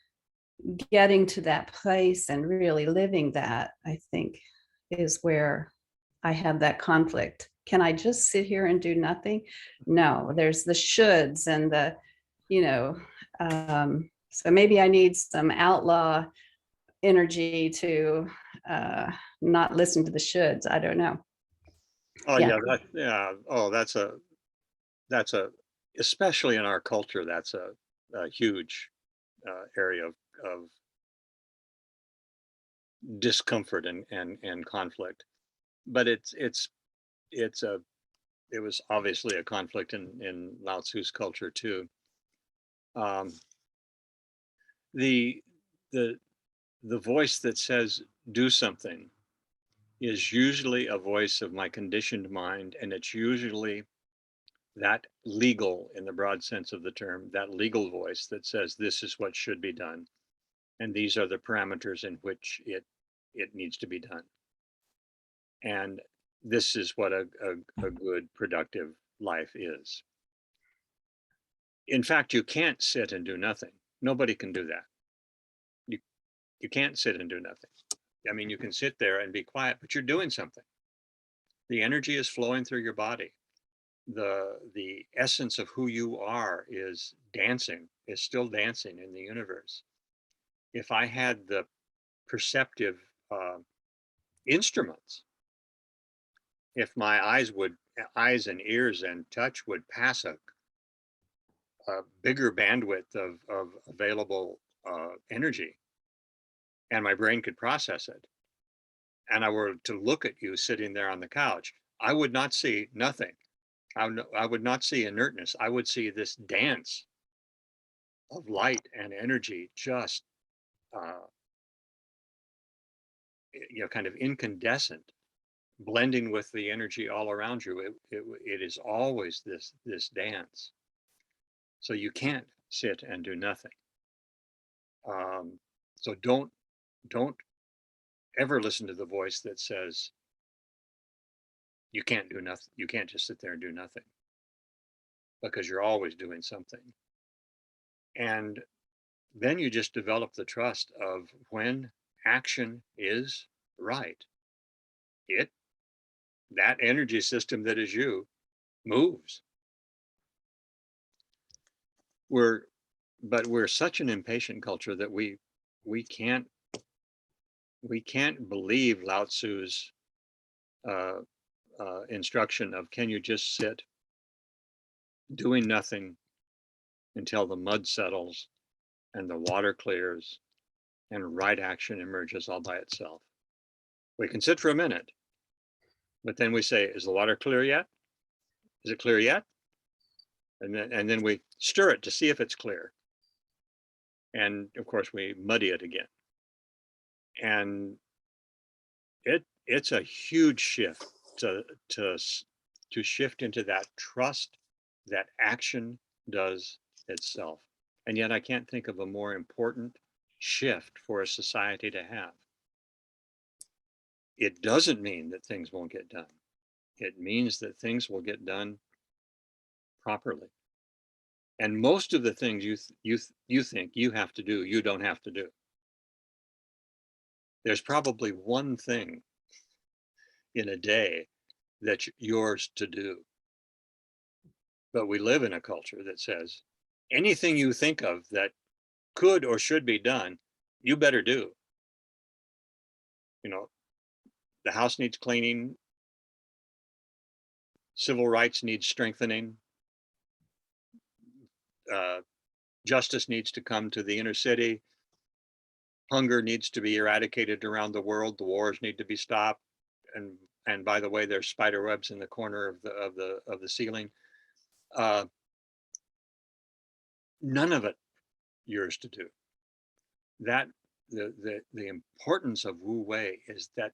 getting to that place and really living that, I think, is where I have that conflict. Can I just sit here and do nothing? No, there's the shoulds and the, so maybe I need some outlaw energy to not listen to the shoulds. I don't know. Oh Yeah. yeah, oh, that's a especially in our culture, that's a huge area of discomfort and conflict. But it was obviously a conflict in Lao Tzu's culture too. The the voice that says do something is usually a voice of my conditioned mind, and it's usually that legal, in the broad sense of the term, that legal voice that says this is what should be done, and these are the parameters in which it needs to be done, and this is what a good productive life is. In fact, you can't sit and do nothing. Nobody can do that. You can't sit and do nothing. I mean, you can sit there and be quiet, but you're doing something. The energy is flowing through your body. The essence of who you are is still dancing in the universe. If I had the perceptive instruments, if my eyes and ears and touch would pass a bigger bandwidth of available energy, and my brain could process it, and I were to look at you sitting there on the couch, I would not see nothing. I would not see inertness. I would see this dance of light and energy, just kind of incandescent, blending with the energy all around you. It is always this dance. So you can't sit and do nothing. So don't ever listen to the voice that says you can't do nothing. You can't just sit there and do nothing, because you're always doing something. And then you just develop the trust of when action is right, that energy system that is you moves. But we're such an impatient culture that we can't believe Lao Tzu's instruction of, can you just sit doing nothing until the mud settles and the water clears and right action emerges all by itself. We can sit for a minute, but then we say, is the water clear yet? Is it clear yet? And then we stir it to see if it's clear. And of course we muddy it again. And it's a huge shift to shift into that trust that action does itself. And yet I can't think of a more important shift for a society to have. It doesn't mean that things won't get done. It means that things will get done properly. And most of the things you think you have to do, you don't have to do. There's probably one thing in a day that's yours to do. But we live in a culture that says anything you think of that could or should be done, you better do. You know, the house needs cleaning, civil rights needs strengthening, justice needs to come to the inner city, hunger needs to be eradicated around the world, the wars need to be stopped, and by the way, there's spider webs in the corner of the ceiling. None of it yours to do. That the importance of Wu Wei is that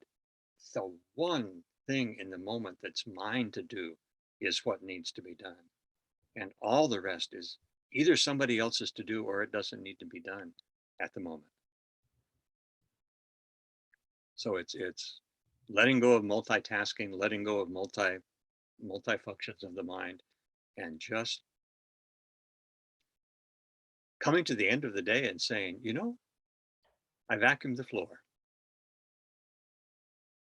the one thing in the moment that's mine to do is what needs to be done, and all the rest is either somebody else's to do or it doesn't need to be done at the moment. So it's letting go of multitasking, letting go of multi functions of the mind, and just coming to the end of the day and saying, you know, I vacuumed the floor.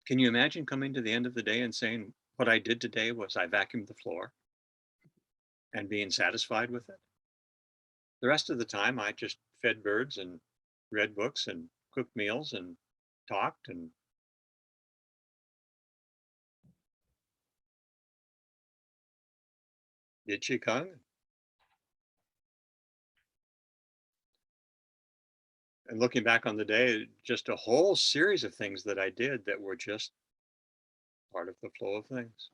Can you imagine coming to the end of the day and saying, what I did today was I vacuumed the floor, and being satisfied with it? The rest of the time, I just fed birds and read books and cooked meals and talked and did Qigong. And looking back on the day, just a whole series of things that I did that were just part of the flow of things.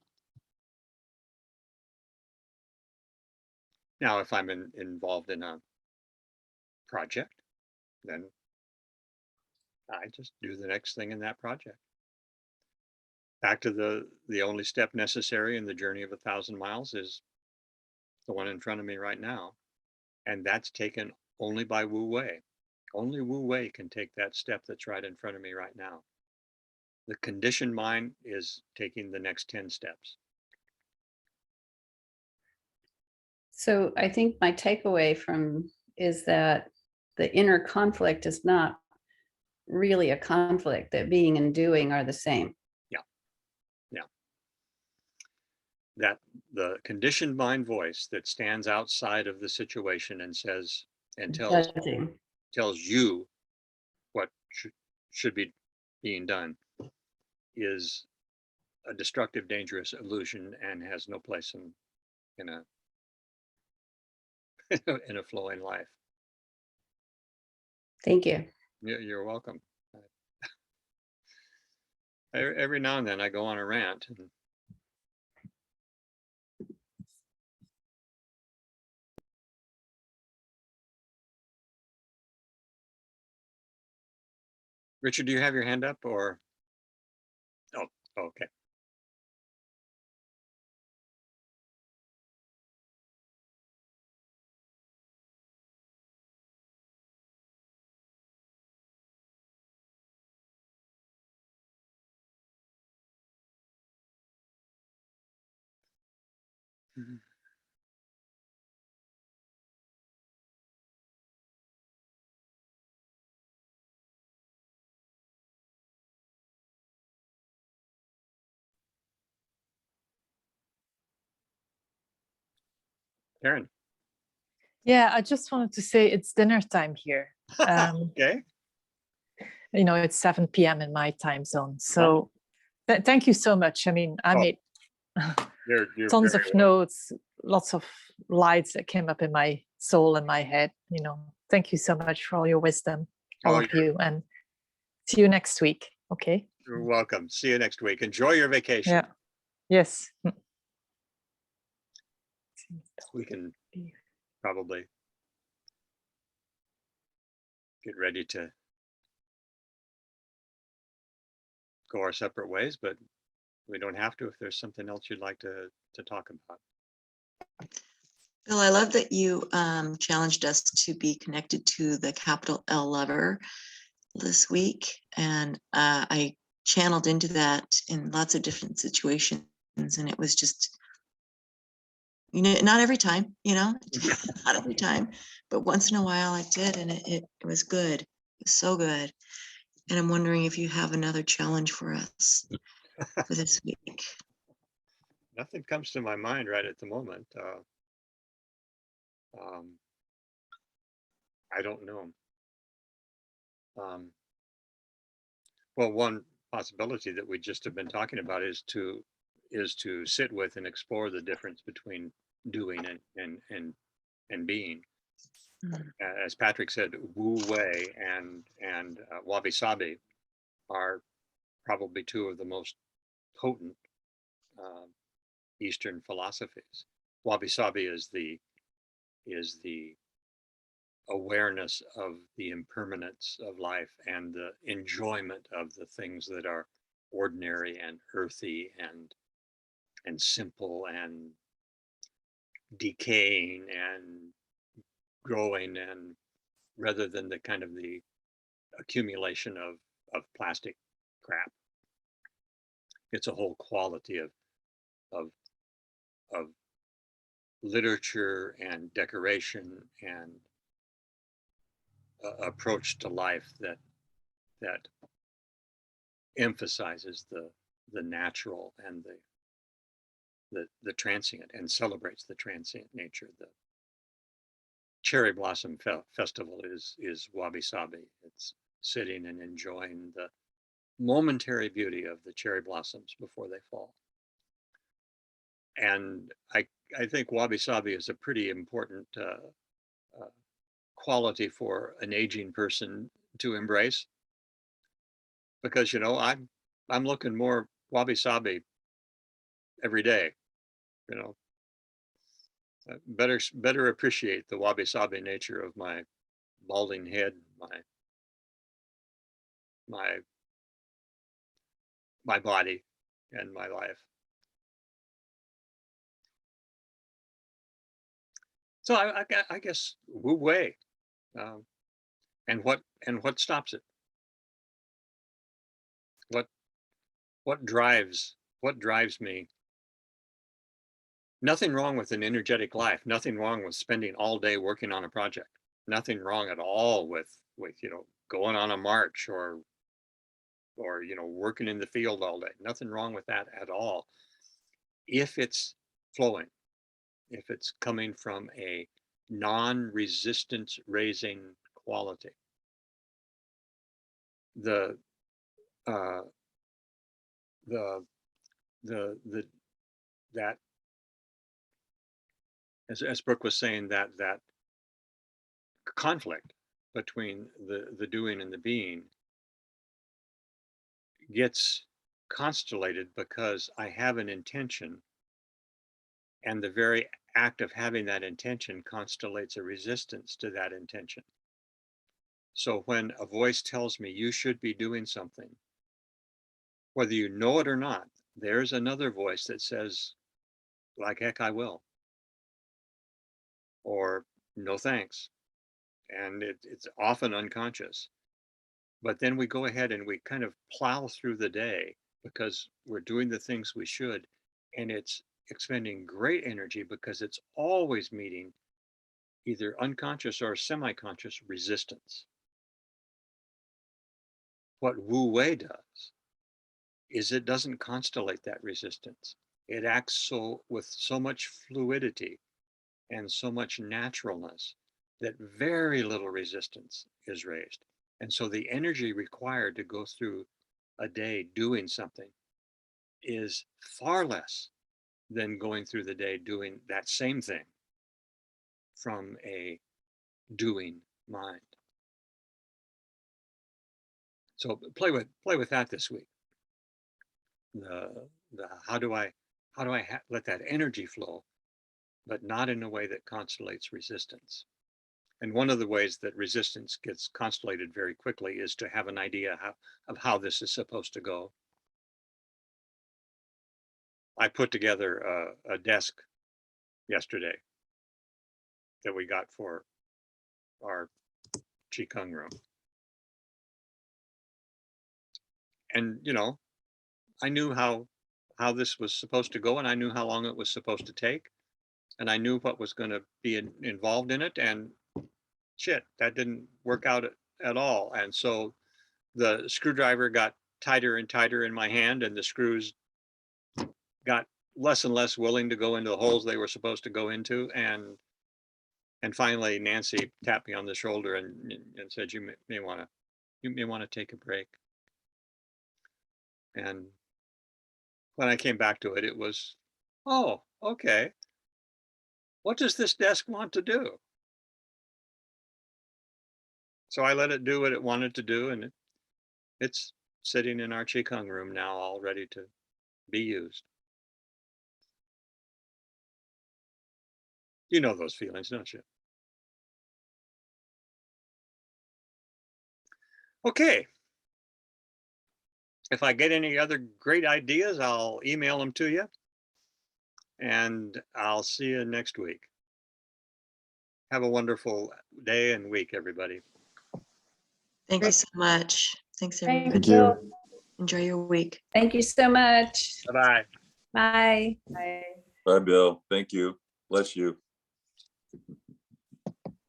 Now, if I'm involved in a project, then I just do the next thing in that project. Back to the only step necessary in the journey of 1,000 miles is the one in front of me right now. And that's taken only by Wu Wei. Only Wu Wei can take that step that's right in front of me right now. The conditioned mind is taking the next 10 steps. So I think my takeaway from is that the inner conflict is not really a conflict, that being and doing are the same. That the conditioned mind voice that stands outside of the situation and says and Judging. tells you what should be being done is a destructive, dangerous illusion and has no place in a in a flowing life. Thank you. You're welcome. Every now and then I go on a rant. And Richard, do you have your hand up or? Oh, okay. Karen, Yeah, I just wanted to say it's dinner time here. okay. You know, it's 7 p.m. in my time zone. So thank you so much. I mean, I Oh, made You're tons very of welcome. notes, lots of lights that came up in my soul and my head. You know, thank you so much for all your wisdom, all Oh, of you, and see you next week. Okay. You're welcome. See you next week. Enjoy your vacation. Yeah. Yes. We can probably get ready to go our separate ways, but we don't have to if there's something else you'd like to talk about. Bill, I love that you challenged us to be connected to the capital L lover this week. And I channeled into that in lots of different situations. And it was just, you know, not every time, you know, not every time, but once in a while I did. And it was good. It was so good. And I'm wondering if you have another challenge for us for this week. Nothing comes to my mind right at the moment. I don't know. Well, one possibility that we just have been talking about is to sit with and explore the difference between doing and being. Mm. As Patrick said, Wu Wei and Wabi Sabi are probably two of the most potent Eastern philosophies. Wabi Sabi is the awareness of the impermanence of life and the enjoyment of the things that are ordinary and earthy and simple and decaying and growing, and rather than the kind of the accumulation of plastic crap. It's a whole quality of of literature and decoration and approach to life that emphasizes the natural and the transient and celebrates the transient nature. The Cherry Blossom Festival is Wabi Sabi. It's sitting and enjoying the momentary beauty of the cherry blossoms before they fall. And I think Wabi Sabi is a pretty important quality for an aging person to embrace, because you know I'm looking more Wabi Sabi every day. You know, better appreciate the Wabi Sabi nature of my balding head, my body, and my life. So I guess Wu Wei, and what stops it? What drives me? Nothing wrong with an energetic life. Nothing wrong with spending all day working on a project. Nothing wrong at all with you know, going on a march or you know, working in the field all day. Nothing wrong with that at all, if it's flowing, if it's coming from a non-resistance raising quality. The uh, that, as Brooke was saying, that conflict between the doing and the being gets constellated because I have an intention, and the very act of having that intention constellates a resistance to that intention. So when a voice tells me you should be doing something, whether you know it or not, there's another voice that says, like heck I will, or no thanks. And it's often unconscious. But then we go ahead and we kind of plow through the day because we're doing the things we should. And expending great energy because it's always meeting either unconscious or semi-conscious resistance. What Wu Wei does is it doesn't constellate that resistance. It acts with so much fluidity and so much naturalness that very little resistance is raised. And so the energy required to go through a day doing something is far less than going through the day doing that same thing from a doing mind. So play with that this week. How do I let that energy flow, but not in a way that constellates resistance? And one of the ways that resistance gets constellated very quickly is to have an idea of how this is supposed to go. I put together a desk yesterday that we got for our Qigong room. And, you know, I knew how this was supposed to go, and I knew how long it was supposed to take, and I knew what was going to be involved in it, and shit, that didn't work out at all. And so the screwdriver got tighter and tighter in my hand, and the screws got less and less willing to go into the holes they were supposed to go into. And finally, Nancy tapped me on the shoulder and said, you may want to take a break. And when I came back to it, it was, oh, okay. What does this desk want to do? So I let it do what it wanted to do, and it's sitting in our Qigong room now, all ready to be used. You know those feelings, don't you? Okay. If I get any other great ideas, I'll email them to you. And I'll see you next week. Have a wonderful day and week, everybody. Thank you so much. Thanks, Thank everybody. Thank you. Enjoy your week. Thank you so much. Bye-bye. Bye. I- Bye, Bill. Thank you. Bless you.